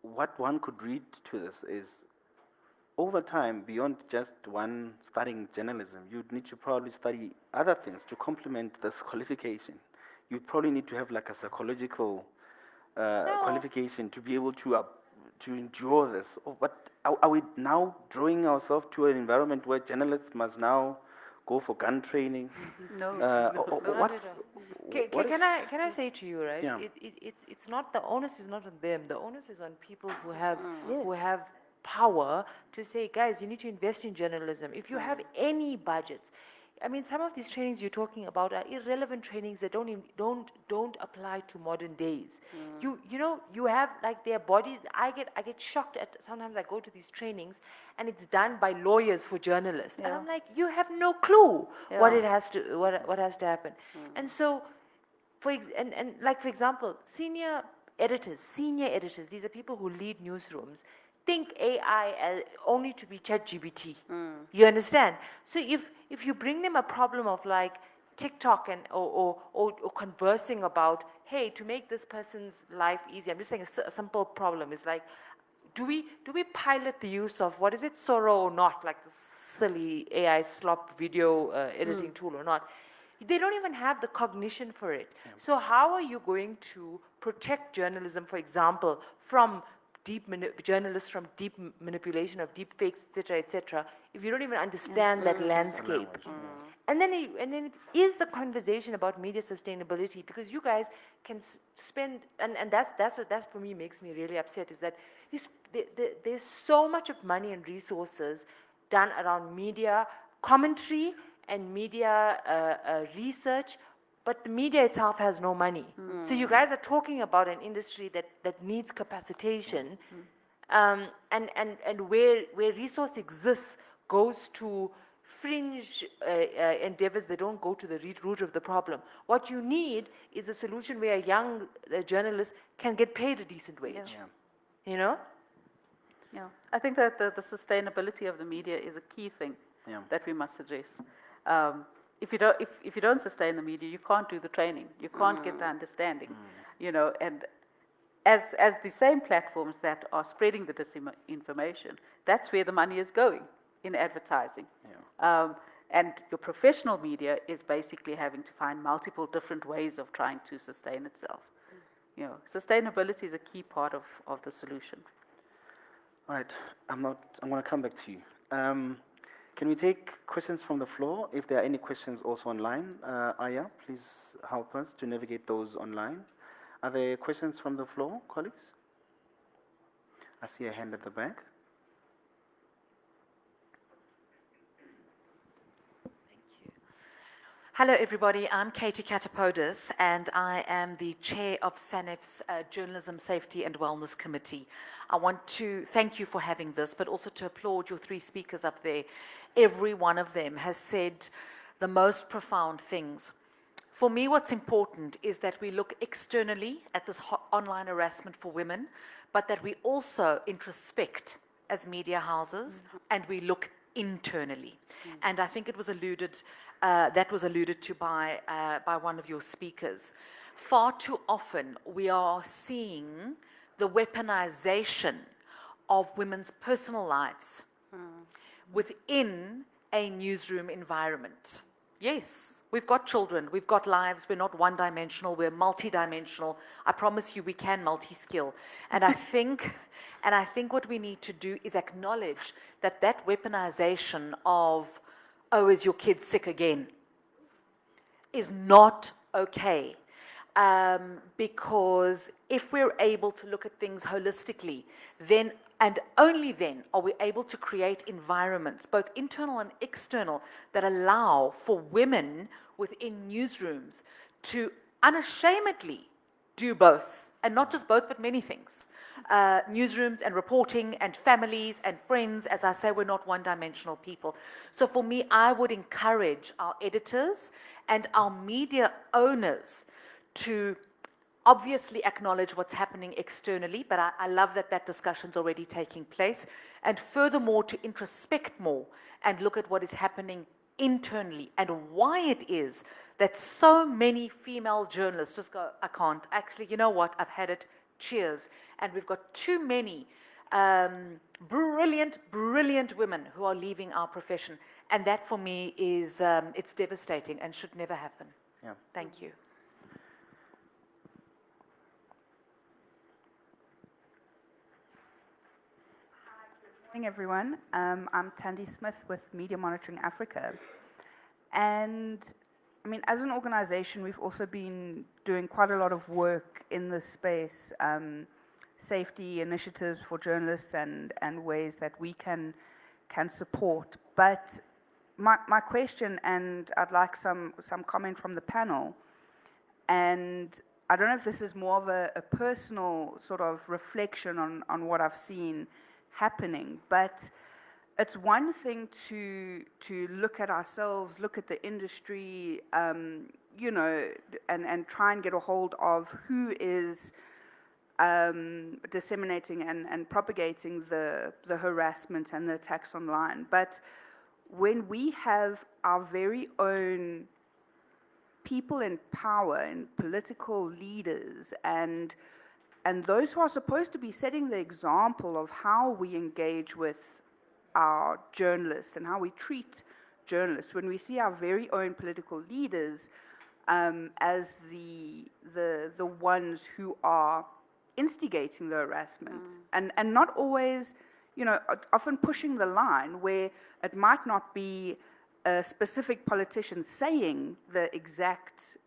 what one could read to this is, over time, beyond just one studying journalism, you'd need to probably study other things to complement this qualification. You'd probably need to have like a psychological qualification to be able to endure this. But are we now drawing ourselves to an environment where journalists must now go for gun training? No. Can I say to you, right? Yeah. It's not, the onus is not on them. The onus is on people who have Yes. who have power to say, guys, you need to invest in journalism. If you have any budgets, I mean, some of these trainings you're talking about are irrelevant trainings that don't apply to modern days. You know, you have like their bodies. I get shocked at sometimes I go to these trainings and it's done by lawyers for journalists, and Yeah. I'm like, you have no clue what Yeah. it has to what has to happen. And so, for example, senior editors, these are people who lead newsrooms, think AI as only to be ChatGPT. You understand? So if you bring them a problem of like TikTok and or conversing about, hey, to make this person's life easy, I'm just saying a simple problem is like, do we pilot the use of, what is it, Sora or not, like the silly AI slop video editing tool or not? They don't even have the cognition for it. So how are you going to protect journalism, for example, from journalists from deep manipulation of deep fakes, etc., if you don't even understand that landscape. And then it is the conversation about media sustainability, because you guys can spend, and that's for me makes me really upset, is that there's so much of money and resources done around media commentary and media research, but the media itself has no money. So you guys are talking about an industry that needs capacitation, and where resource exists goes to fringe endeavors that don't go to the root of the problem. What you need is a solution where a young journalist can get paid a decent wage. You know? Yeah, I think that the sustainability of the media is a key thing that we must address. If you don't sustain the media, you can't do the training, you can't get the understanding, you know. And as the same platforms that are spreading the disinformation, that's where the money is going in advertising. And your professional media is basically having to find multiple different ways of trying to sustain itself. You know, sustainability is a key part of the solution. All right, I'm going to come back to you. Can we take questions from the floor? If there are any questions also online, Aya, please help us to navigate those online. Are there questions from the floor, colleagues? I see a hand at the back. Hello, everybody. I'm Katie Katapodis, and I am the chair of SANEF's Journalism, Safety and Wellness Committee. I want to thank you for having this, but also to applaud your three speakers up there. Every one of them has said the most profound things. For me, what's important is that we look externally at this online harassment for women, but that we also introspect as media houses, and we look internally. And I think it was that was alluded to by one of your speakers. Far too often we are seeing the weaponization of women's personal lives within a newsroom environment. Yes, we've got children, we've got lives, we're not one-dimensional, we're multi-dimensional. I promise you we can multi-skill. And I think what we need to do is acknowledge that weaponization of, oh, is your kid sick again, is not okay. Because if we're able to look at things holistically, then and only then are we able to create environments, both internal and external, that allow for women within newsrooms to unashamedly do both, and not just both, but many things. Newsrooms and reporting and families and friends. As I say, we're not one-dimensional people. So for me, I would encourage our editors and our media owners to obviously acknowledge what's happening externally, but I love that discussion's already taking place, and furthermore to introspect more and look at what is happening internally and why it is that so many female journalists just go, I can't. Actually, you know what? I've had it. Cheers. And we've got too many brilliant women who are leaving our profession. And that for me is, it's devastating and should never happen. Yeah. Thank you. Good morning, everyone. I'm Tandy Smith with Media Monitoring Africa. And I mean, as an organization, we've also been doing quite a lot of work in this space, safety initiatives for journalists and ways that we can support. But my question, and I'd like some comment from the panel, and I don't know if this is more of a personal sort of reflection on what I've seen happening, but it's one thing to look at ourselves, look at the industry, you know, and try and get a hold of who is disseminating and propagating the harassment and the attacks online. But when we have our very own people in power and political leaders and those who are supposed to be setting the example of how we engage with our journalists and how we treat journalists, when we see our very own political leaders as the ones who are instigating the harassment and not always, often pushing the line where it might not be a specific politician saying the exact,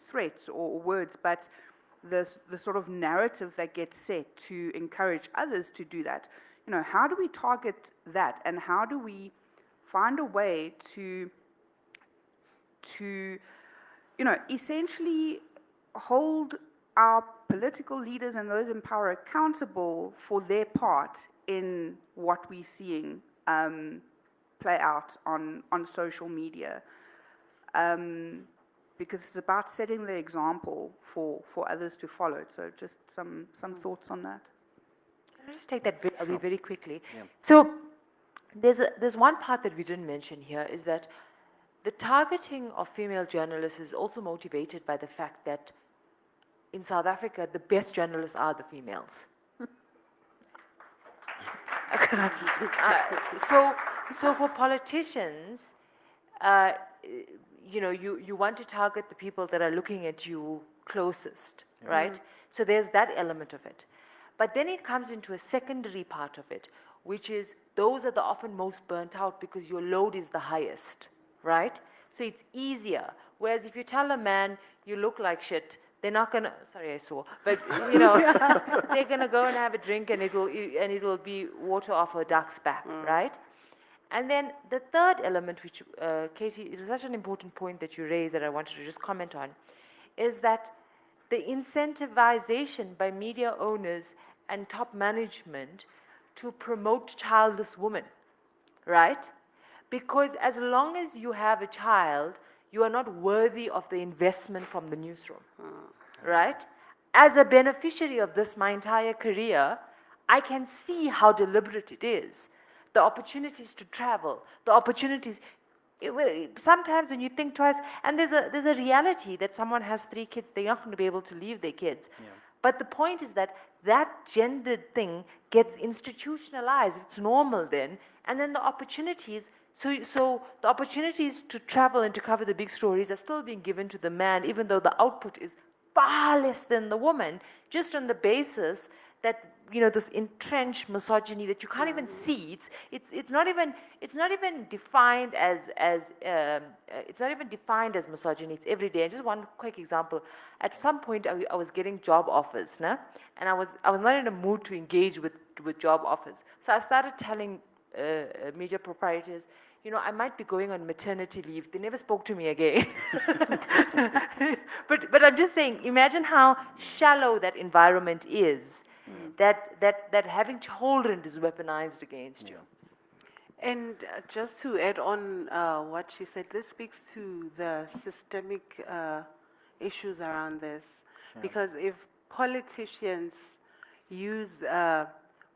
threats or words, but the sort of narrative that gets set to encourage others to do that. How do we target that, and how do we find a way to essentially hold our political leaders and those in power accountable for their part in what we're seeing play out on social media, because it's about setting the example for others to follow. So just some thoughts on that. Can I just take that very quickly? Yeah. So there's one part that we didn't mention here, is that the targeting of female journalists is also motivated by the fact that in South Africa, the best journalists are the females. So for politicians, you want to target the people that are looking at you closest, right? So there's that element of it. But then it comes into a secondary part of it, which is those are the often most burnt out because your load is the highest, right? So it's easier. Whereas if you tell a man you look like shit, they're not gonna. Sorry, I swore. But they're gonna go and have a drink, and it will be water off a duck's back, right? And then the third element, which Katie, it was such an important point that you raised that I wanted to just comment on, is that the incentivization by media owners and top management to promote childless women, right? Because as long as you have a child, you are not worthy of the investment from the newsroom, right? As a beneficiary of this my entire career, I can see how deliberate it is. The opportunities to travel, the opportunities. Sometimes when you think twice, and there's a reality that someone has 3 kids, they're not going to be able to leave their kids. Yeah. But the point is that gendered thing gets institutionalized. It's normal then, and then the opportunities. So the opportunities to travel and to cover the big stories are still being given to the man, even though the output is far less than the woman, just on the basis that this entrenched misogyny that you can't even see. It's not even defined as misogyny. It's every day. And just one quick example. At some point, I was getting job offers, and I was not in a mood to engage with job offers. So I started telling media proprietors, I might be going on maternity leave. They never spoke to me again. But I'm just saying, imagine how shallow that environment is, that having children is weaponized against you. And just to add on what she said, this speaks to the systemic issues around this. Because if politicians use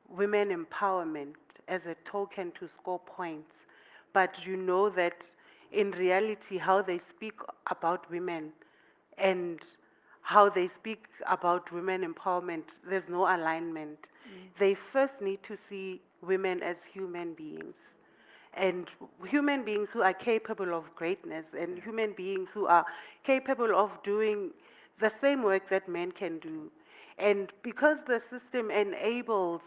women empowerment as a token to score points, but that in reality how they speak about women and how they speak about women empowerment, there's no alignment. They first need to see women as human beings, and human beings who are capable of greatness, and human beings who are capable of doing the same work that men can do. And because the system enables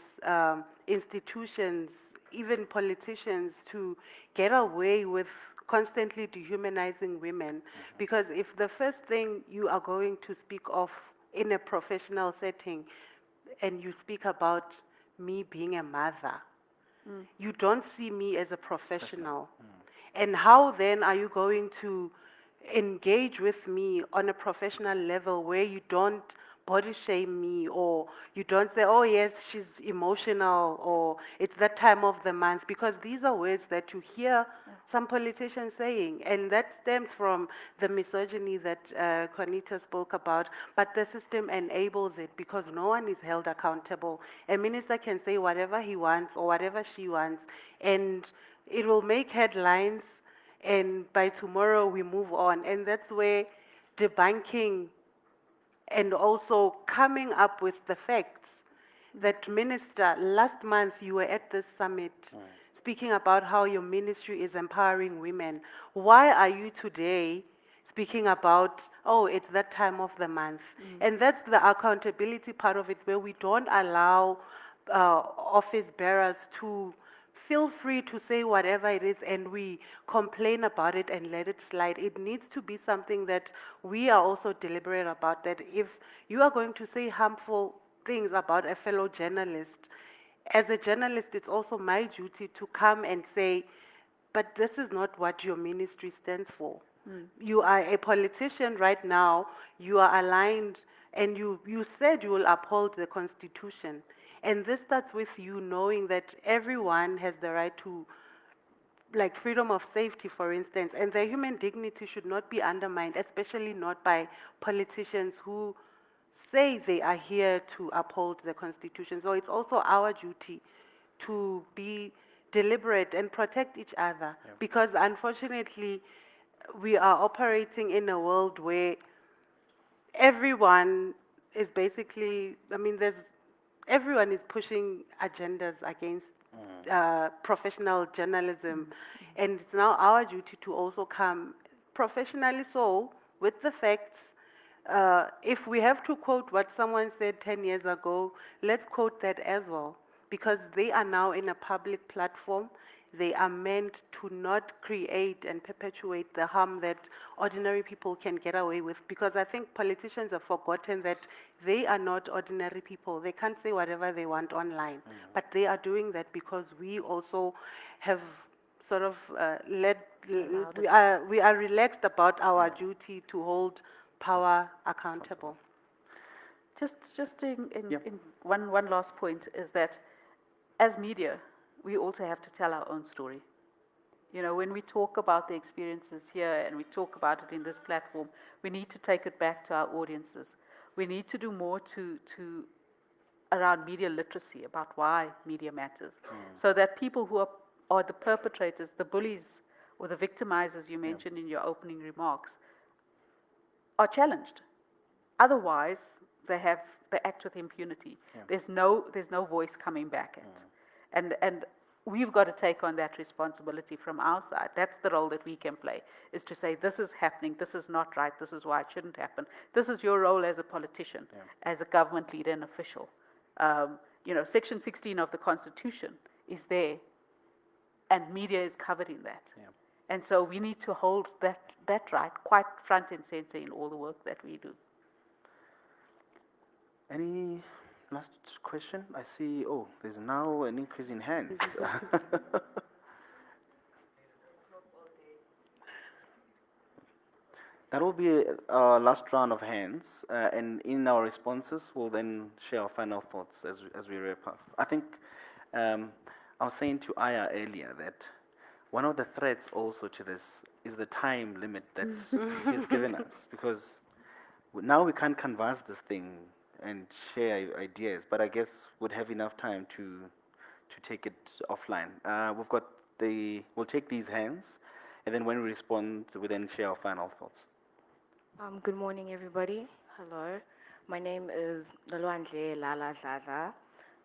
institutions, even politicians, to get away with constantly dehumanizing women, because if the first thing you are going to speak of in a professional setting, and you speak about me being a mother, you don't see me as a professional. And how then are you going to engage with me on a professional level where you don't body shame me, or you don't say, oh yes, she's emotional, or it's that time of the month, because these are words that you hear some politicians saying, and that stems from the misogyny that Qaanitah spoke about, but the system enables it because no one is held accountable. A minister can say whatever he wants or whatever she wants, and it will make headlines, and by tomorrow we move on. And that's where debunking and also coming up with the facts. That minister, last month you were at this summit speaking about how your ministry is empowering women. Why are you today speaking about, oh, it's that time of the month. And that's the accountability part of it, where we don't allow office bearers to feel free to say whatever it is and we complain about it and let it slide. It needs to be something that we are also deliberate about, that if you are going to say harmful things about a fellow journalist, as a journalist, it's also my duty to come and say, but this is not what your ministry stands for. You are a politician right now, you are aligned, and you said you will uphold the Constitution. And this starts with you knowing that everyone has the right to, like freedom of safety, for instance, and their human dignity should not be undermined, especially not by politicians who say they are here to uphold the Constitution. So it's also our duty to be deliberate and protect each other, because unfortunately we are operating in a world where everyone is basically, everyone is pushing agendas against professional journalism. And it's now our duty to also come professionally so with the facts. If we have to quote what someone said 10 years ago, let's quote that as well, because they are now in a public platform. They are meant to not create and perpetuate the harm that ordinary people can get away with, because I think politicians have forgotten that they are not ordinary people. They can't say whatever they want online, but they are doing that because we also have sort of we are relaxed about our duty to hold power accountable. Just in one last point is that as media, we also have to tell our own story. You know, when we talk about the experiences here and we talk about it in this platform, we need to take it back to our audiences. We need to do more to around media literacy, about why media matters, so that people who are the perpetrators, the bullies or the victimizers you mentioned in your opening remarks, are challenged. Otherwise, they act with impunity. There's no voice coming back at. And we've got to take on that responsibility from our side. That's the role that we can play, is to say, this is happening, this is not right, this is why it shouldn't happen. This is your role as a politician, as a government leader and official. You know, Section 16 of the Constitution is there, and media is covered in that. And so we need to hold that right quite front and center in all the work that we do. Any last question? I see, there's now an increase in hands. That will be our last round of hands, and in our responses, we'll then share our final thoughts as we wrap up. I think I was saying to Aya earlier that one of the threats also to this is the time limit that he's given us, because now we can't canvass this thing and share ideas, but I guess we'd have enough time to take it offline. We'll take these hands, and then when we respond, we then share our final thoughts. Good morning, everybody. Hello. My name is Nolwandle Lala Dladla.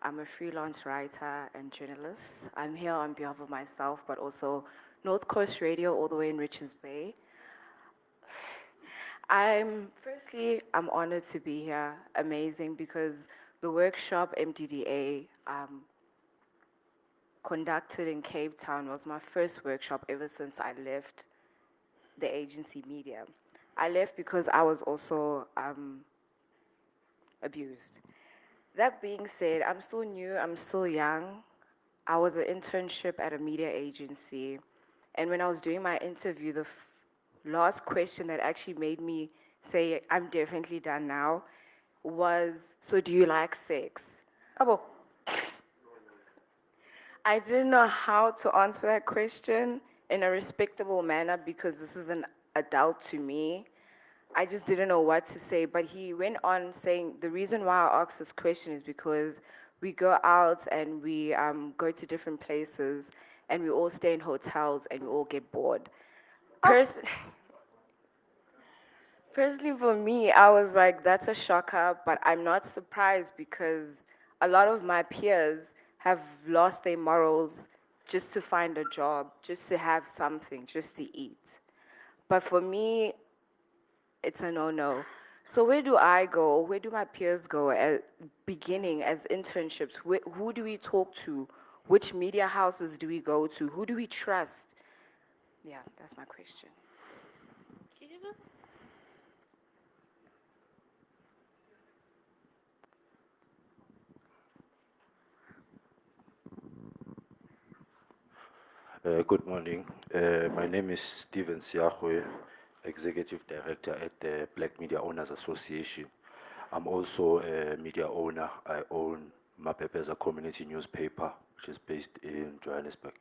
I'm a freelance writer and journalist. I'm here on behalf of myself, but also North Coast Radio, all the way in Richards Bay. Firstly, I'm honored to be here. Amazing, because the workshop MDDA conducted in Cape Town was my first workshop ever since I left the agency media. I left because I was also abused. That being said, I'm still new, I'm still young. I was an internship at a media agency, and when I was doing my interview, the last question that actually made me say, I'm definitely done now, was, so do you like sex? Abo. I didn't know how to answer that question in a respectable manner, because this is an adult to me. I just didn't know what to say, but he went on saying, the reason why I asked this question is because we go out and we go to different places, and we all stay in hotels and we all get bored. Personally, for me, I was like, that's a shocker, but I'm not surprised, because a lot of my peers have lost their morals just to find a job, just to have something, just to eat. But for me, it's a no-no. So where do I go? Where do my peers go at beginning as internships? Who do we talk to? Which media houses do we go to? Who do we trust? Yeah, that's my question. Good morning. My name is Steven Siahwe, Executive Director at the Black Media Owners Association. I'm also a media owner. I own Mapepe as a community newspaper, which is based in Johannesburg.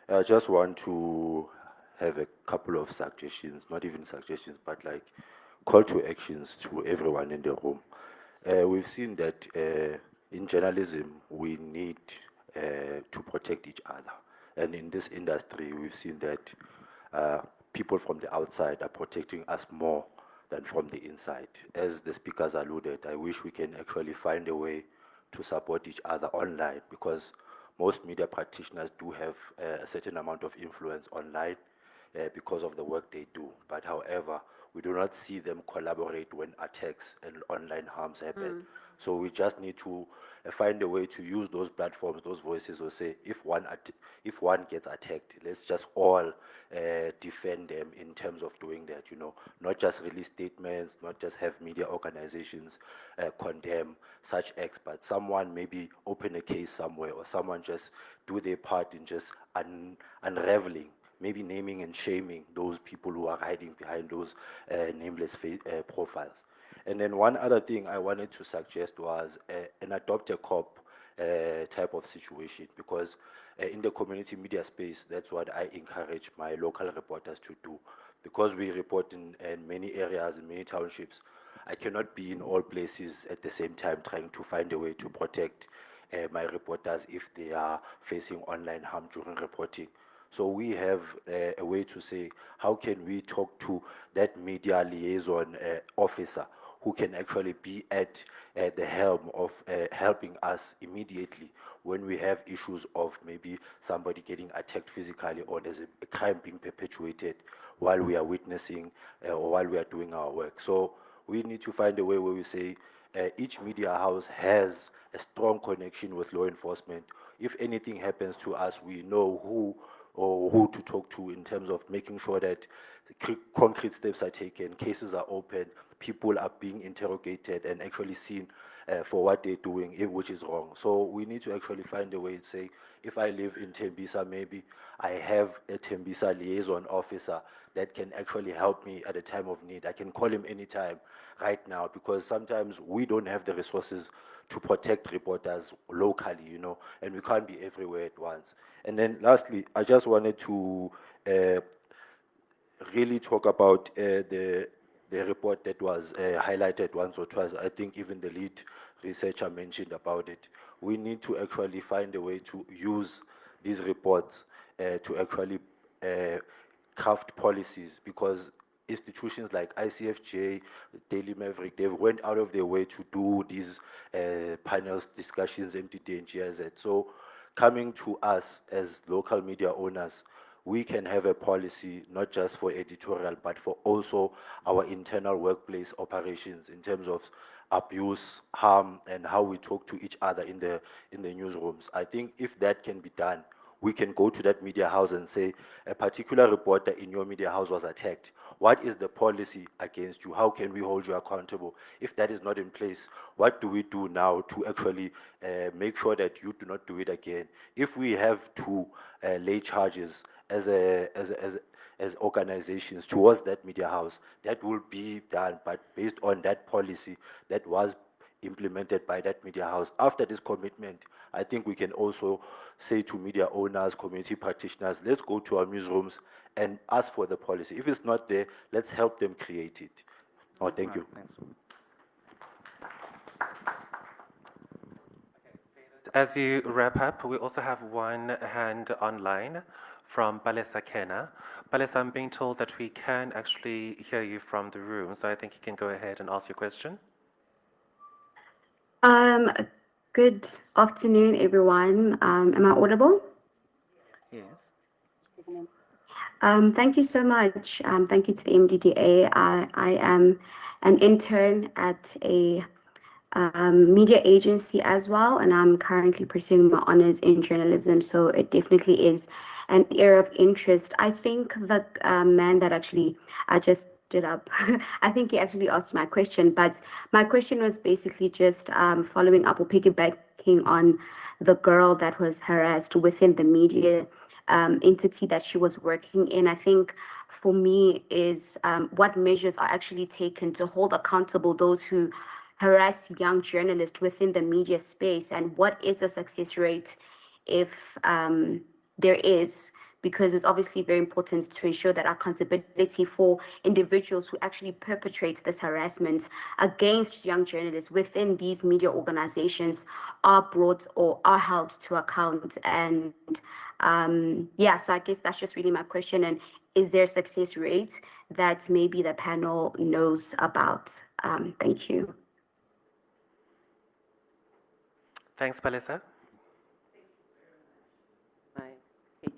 I just want to have a couple of suggestions, not even suggestions, but like call to actions to everyone in the room. We've seen that in journalism, we need to protect each other. And in this industry, we've seen that people from the outside are protecting us more than from the inside. As the speakers alluded, I wish we can actually find a way to support each other online, because most media practitioners do have a certain amount of influence online because of the work they do. But however, we do not see them collaborate when attacks and online harms happen. So we just need to find a way to use those platforms, those voices, or say if one gets attacked, let's just all defend them in terms of doing that. You know, not just release statements, not just have media organizations condemn such acts, but someone maybe open a case somewhere, or someone just do their part in just unraveling, maybe naming and shaming those people who are hiding behind those nameless profiles. And then one other thing I wanted to suggest was an adopt a cop type of situation, because in the community media space, that's what I encourage my local reporters to do. Because we report in many areas, in many townships, I cannot be in all places at the same time trying to find a way to protect my reporters if they are facing online harm during reporting. So we have a way to say, how can we talk to that media liaison officer who can actually be at the helm of helping us immediately when we have issues of maybe somebody getting attacked physically, or there's a crime being perpetuated while we are witnessing or while we are doing our work. So we need to find a way where we say each media house has a strong connection with law enforcement. If anything happens to us, we know who to talk to in terms of making sure that concrete steps are taken, cases are opened, people are being interrogated and actually seen for what they're doing, which is wrong. So we need to actually find a way to say, if I live in Tembisa, maybe I have a Tembisa liaison officer that can actually help me at a time of need. I can call him anytime right now, because sometimes we don't have the resources to protect reporters locally, you know, and we can't be everywhere at once. And then lastly, I just wanted to really talk about the report that was highlighted once or twice. I think even the lead researcher mentioned about it. We need to actually find a way to use these reports to actually craft policies, because institutions like ICFJ, Daily Maverick, they've went out of their way to do these panels, discussions, MDDA and GIZ. So coming to us as local media owners, we can have a policy not just for editorial, but for also our internal workplace operations in terms of abuse, harm, and how we talk to each other in the newsrooms. I think if that can be done, we can go to that media house and say, a particular reporter in your media house was attacked. What is the policy against you? How can we hold you accountable? If that is not in place, what do we do now to actually make sure that you do not do it again? If we have to lay charges as organizations towards that media house, that will be done, but based on that policy that was implemented by that media house. After this commitment, I think we can also say to media owners, community practitioners, let's go to our newsrooms and ask for the policy. If it's not there, let's help them create it. Oh, thank you. Thanks. As you wrap up, we also have one hand online from Balesa Kena. Balesa, I'm being told that we can actually hear you from the room, so I think you can go ahead and ask your question. Good afternoon, everyone. Am I audible? Yes. Thank you so much. Thank you to the MDDA. I am an intern at a media agency as well, and I'm currently pursuing my honors in journalism. So it definitely is an area of interest. I think the man that actually I just stood up, I think he actually asked my question, but my question was basically just following up or piggybacking on the girl that was harassed within the media entity that she was working in. I think for me is what measures are actually taken to hold accountable those who harass young journalists within the media space, and what is the success rate if there is, because it's obviously very important to ensure that accountability for individuals who actually perpetrate this harassment against young journalists within these media organizations are brought or are held to account. And yeah, so I guess that's just really my question. And is there a success rate that maybe the panel knows about? Thank you. Thanks, Palesa. Hi. Hey.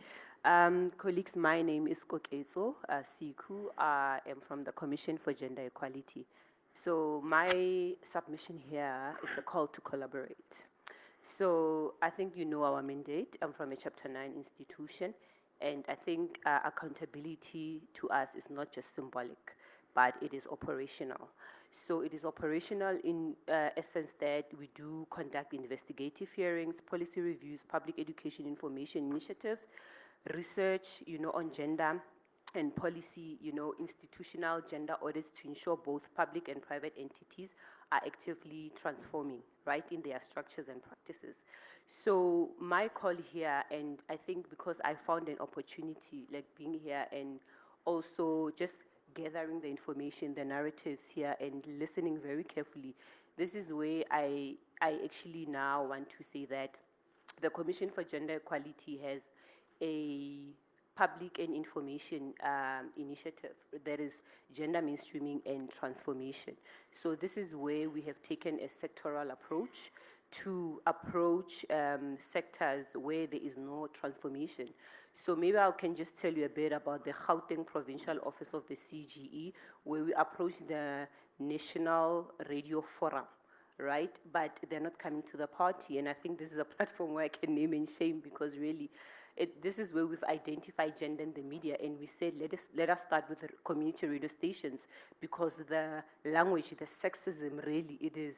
Colleagues, my name is Koketso Siku. I am from the Commission for Gender Equality. So my submission here is a call to collaborate. So I think you know our mandate. I'm from a Chapter 9 institution, and I think accountability to us is not just symbolic, but it is operational. So it is operational in essence that we do conduct investigative hearings, policy reviews, public education information initiatives, research, on gender and policy, institutional gender audits to ensure both public and private entities are actively transforming, right, in their structures and practices. So my call here, and I think because I found an opportunity, like being here and also just gathering the information, the narratives here, and listening very carefully, this is where I actually now want to say that the Commission for Gender Equality has a public and information initiative that is gender mainstreaming and transformation. So this is where we have taken a sectoral approach to approach sectors where there is no transformation. So maybe I can just tell you a bit about the Gauteng Provincial Office of the CGE, where we approach the National Radio Forum, right? But they're not coming to the party, and I think this is a platform where I can name and shame, because really, this is where we've identified gender in the media, and we said, let us start with the community radio stations, because the language, the sexism, really, it is,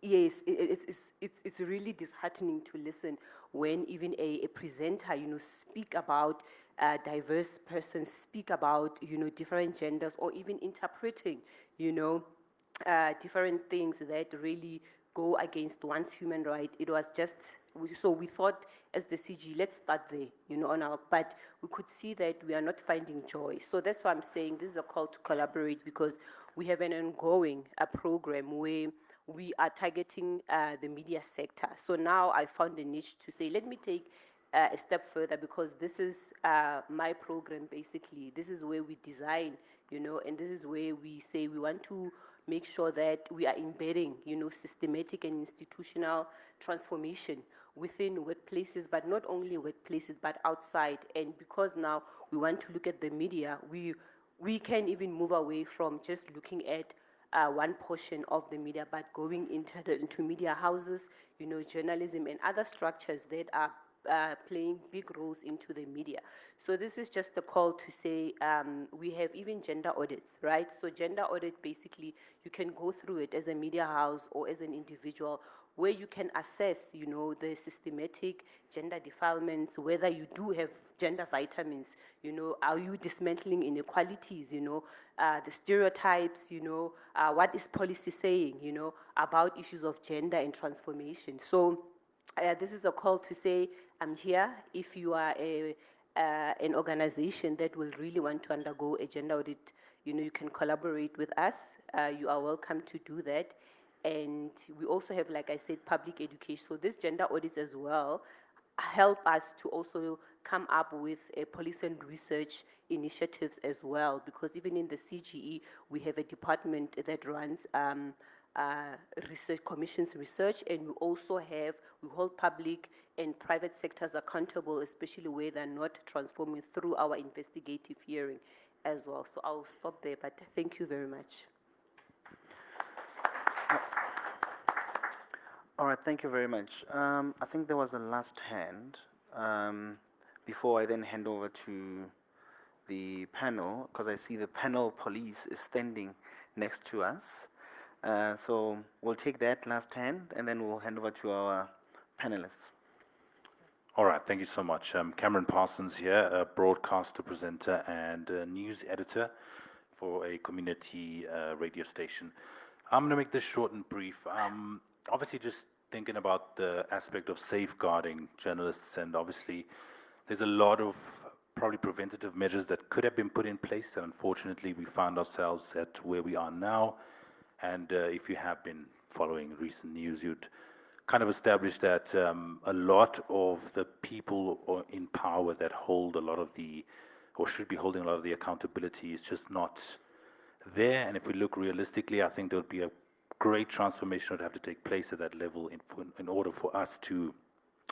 yes, it's really disheartening to listen when even a presenter, speak about diverse persons, speak about, different genders, or even interpreting, different things that really go against one's human right. It was just, so we thought as the CG, let's start there, but we could see that we are not finding joy. So that's why I'm saying this is a call to collaborate, because we have an ongoing program where we are targeting the media sector. So now I found a niche to say, let me take a step further, because this is my program, basically. This is where we design, and this is where we say we want to make sure that we are embedding, systematic and institutional transformation within workplaces, but not only workplaces, but outside. And because now we want to look at the media, we can even move away from just looking at one portion of the media, but going into media houses, journalism and other structures that are playing big roles into the media. So this is just a call to say we have even gender audits, right? So gender audit, basically, you can go through it as a media house or as an individual, where you can assess, the systematic gender defilements, whether you do have gender vitamins, are you dismantling inequalities, the stereotypes, what is policy saying, about issues of gender and transformation. So this is a call to say, I'm here. If you are an organization that will really want to undergo a gender audit, you can collaborate with us. You are welcome to do that. And we also have, like I said, public education. So these gender audits as well help us to also come up with a policy and research initiatives as well, because even in the CGE, we have a department that runs research commission's research, and we hold public and private sectors accountable, especially where they're not transforming through our investigative hearing as well. So I'll stop there, but thank you very much. All right, thank you very much. I think there was a last hand. Before I then hand over to the panel, because I see the panel police is standing next to us. So we'll take that last hand, and then we'll hand over to our panelists. All right, thank you so much. Cameron Parsons here, a broadcaster, presenter, and a news editor for a community radio station. I'm going to make this short and brief. Obviously, just thinking about the aspect of safeguarding journalists, and obviously, there's a lot of probably preventative measures that could have been put in place, and unfortunately, we found ourselves at where we are now. And if you have been following recent news, you'd kind of establish that a lot of the people in power that hold a lot of the, or should be holding a lot of the accountability, is just not there. And if we look realistically, I think there would be a great transformation that would have to take place at that level in order for us to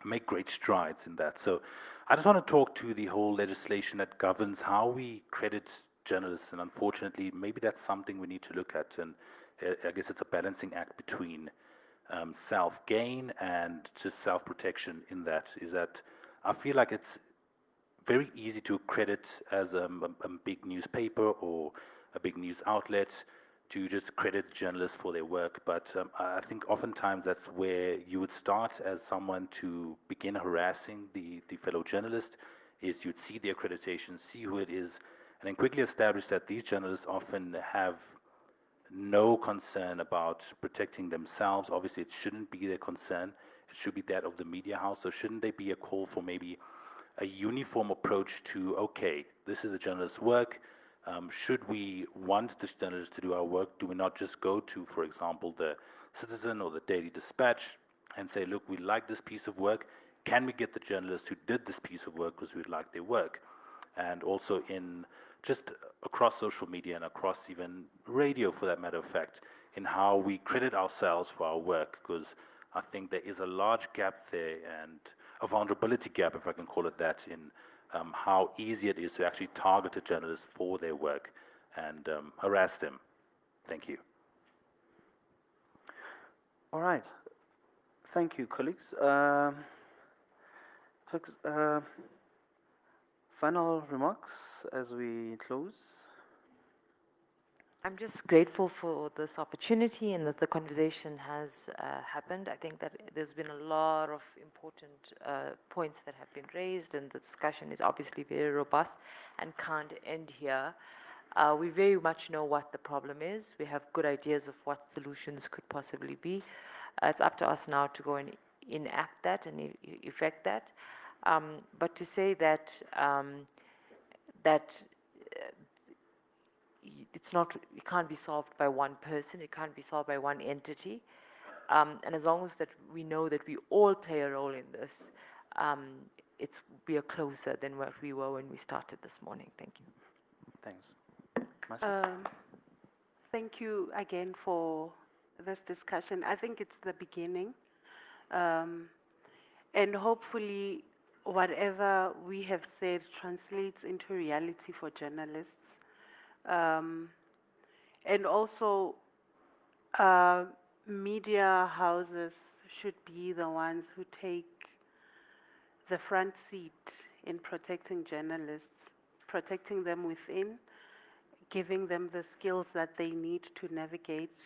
make great strides in that. So I just want to talk to the whole legislation that governs how we credit journalists, and unfortunately, maybe that's something we need to look at. And I guess it's a balancing act between self-gain and just self-protection. In that is that I feel like it's very easy to credit as a big newspaper or a big news outlet to just credit journalists for their work, but I think oftentimes that's where you would start as someone to begin harassing the fellow journalist, is you'd see the accreditation, see who it is, and then quickly establish that these journalists often have no concern about protecting themselves. Obviously, it shouldn't be their concern. It should be that of the media house. So shouldn't there be a call for maybe a uniform approach to, okay, this is a journalist's work. Should we want this journalist to do our work, do we not just go to, for example, the Citizen or the Daily Dispatch and say, look, we like this piece of work. Can we get the journalist who did this piece of work because we like their work? And also in just across social media and across even radio, for that matter of fact, in how we credit ourselves for our work, because I think there is a large gap there, and a vulnerability gap, if I can call it that, in how easy it is to actually target a journalist for their work and harass them. Thank you. All right. Thank you, colleagues. Final remarks as we close. I'm just grateful for this opportunity and that the conversation has happened. I think that there's been a lot of important points that have been raised, and the discussion is obviously very robust and can't end here. We very much know what the problem is. We have good ideas of what solutions could possibly be. It's up to us now to go and enact that and effect that. But to say that it's not, it can't be solved by one person, it can't be solved by one entity. And as long as that we know that we all play a role in this, we are closer than what we were when we started this morning. Thank you. Thanks. Marcia? Thank you again for this discussion. I think it's the beginning. And hopefully whatever we have said translates into reality for journalists. And also, media houses should be the ones who take the front seat in protecting journalists, protecting them within, giving them the skills that they need to navigate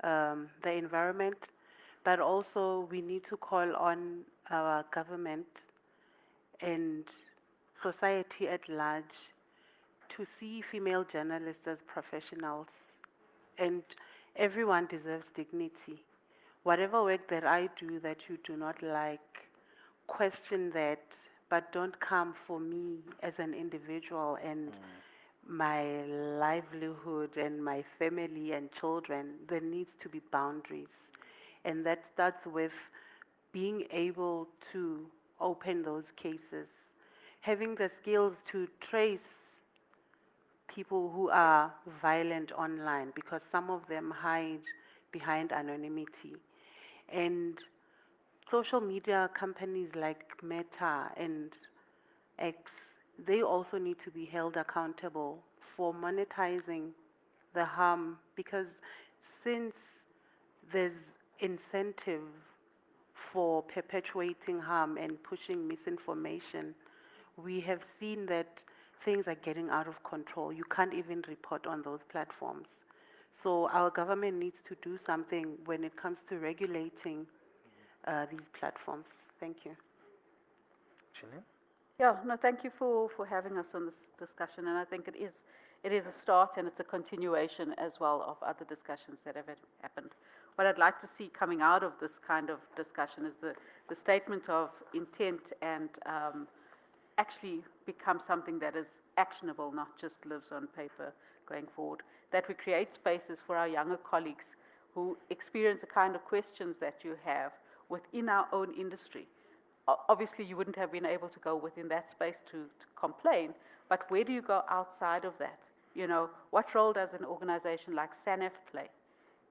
the environment. But also, we need to call on our government and society at large to see female journalists as professionals, and everyone deserves dignity. Whatever work that I do that you do not like, question that, but don't come for me as an individual and my livelihood and my family and children. There needs to be boundaries, and that starts with being able to open those cases, having the skills to trace people who are violent online, because some of them hide behind anonymity. And social media companies like Meta and X, they also need to be held accountable for monetizing the harm, because since there's incentive for perpetuating harm and pushing misinformation, we have seen that things are getting out of control. You can't even report on those platforms. So our government needs to do something when it comes to regulating these platforms. Thank you. Jillian? Yeah, no, thank you for having us on this discussion, and I think it is a start and it's a continuation as well of other discussions that have happened. What I'd like to see coming out of this kind of discussion is the statement of intent and actually become something that is actionable, not just lives on paper going forward. That we create spaces for our younger colleagues who experience the kind of questions that you have within our own industry. Obviously, you wouldn't have been able to go within that space to complain, but where do you go outside of that? You know, what role does an organization like SANEF play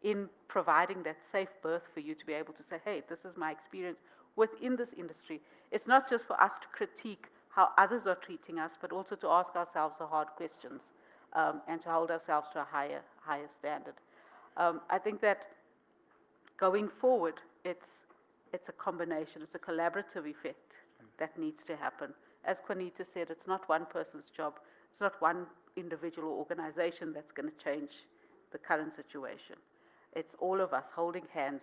in providing that safe berth for you to be able to say, hey, this is my experience within this industry? It's not just for us to critique how others are treating us, but also to ask ourselves the hard questions and to hold ourselves to a higher standard. I think that going forward, it's a combination, it's a collaborative effect that needs to happen. As Qaanitah said, it's not one person's job, it's not one individual organization that's going to change the current situation. It's all of us holding hands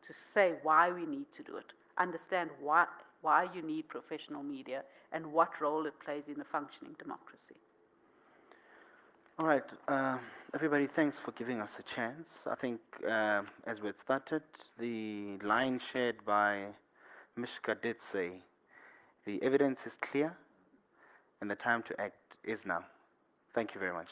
to say why we need to do it, understand why you need professional media and what role it plays in a functioning democracy. All right, everybody, thanks for giving us a chance. I think as we had started, the line shared by Mishka did say, the evidence is clear and the time to act is now. Thank you very much.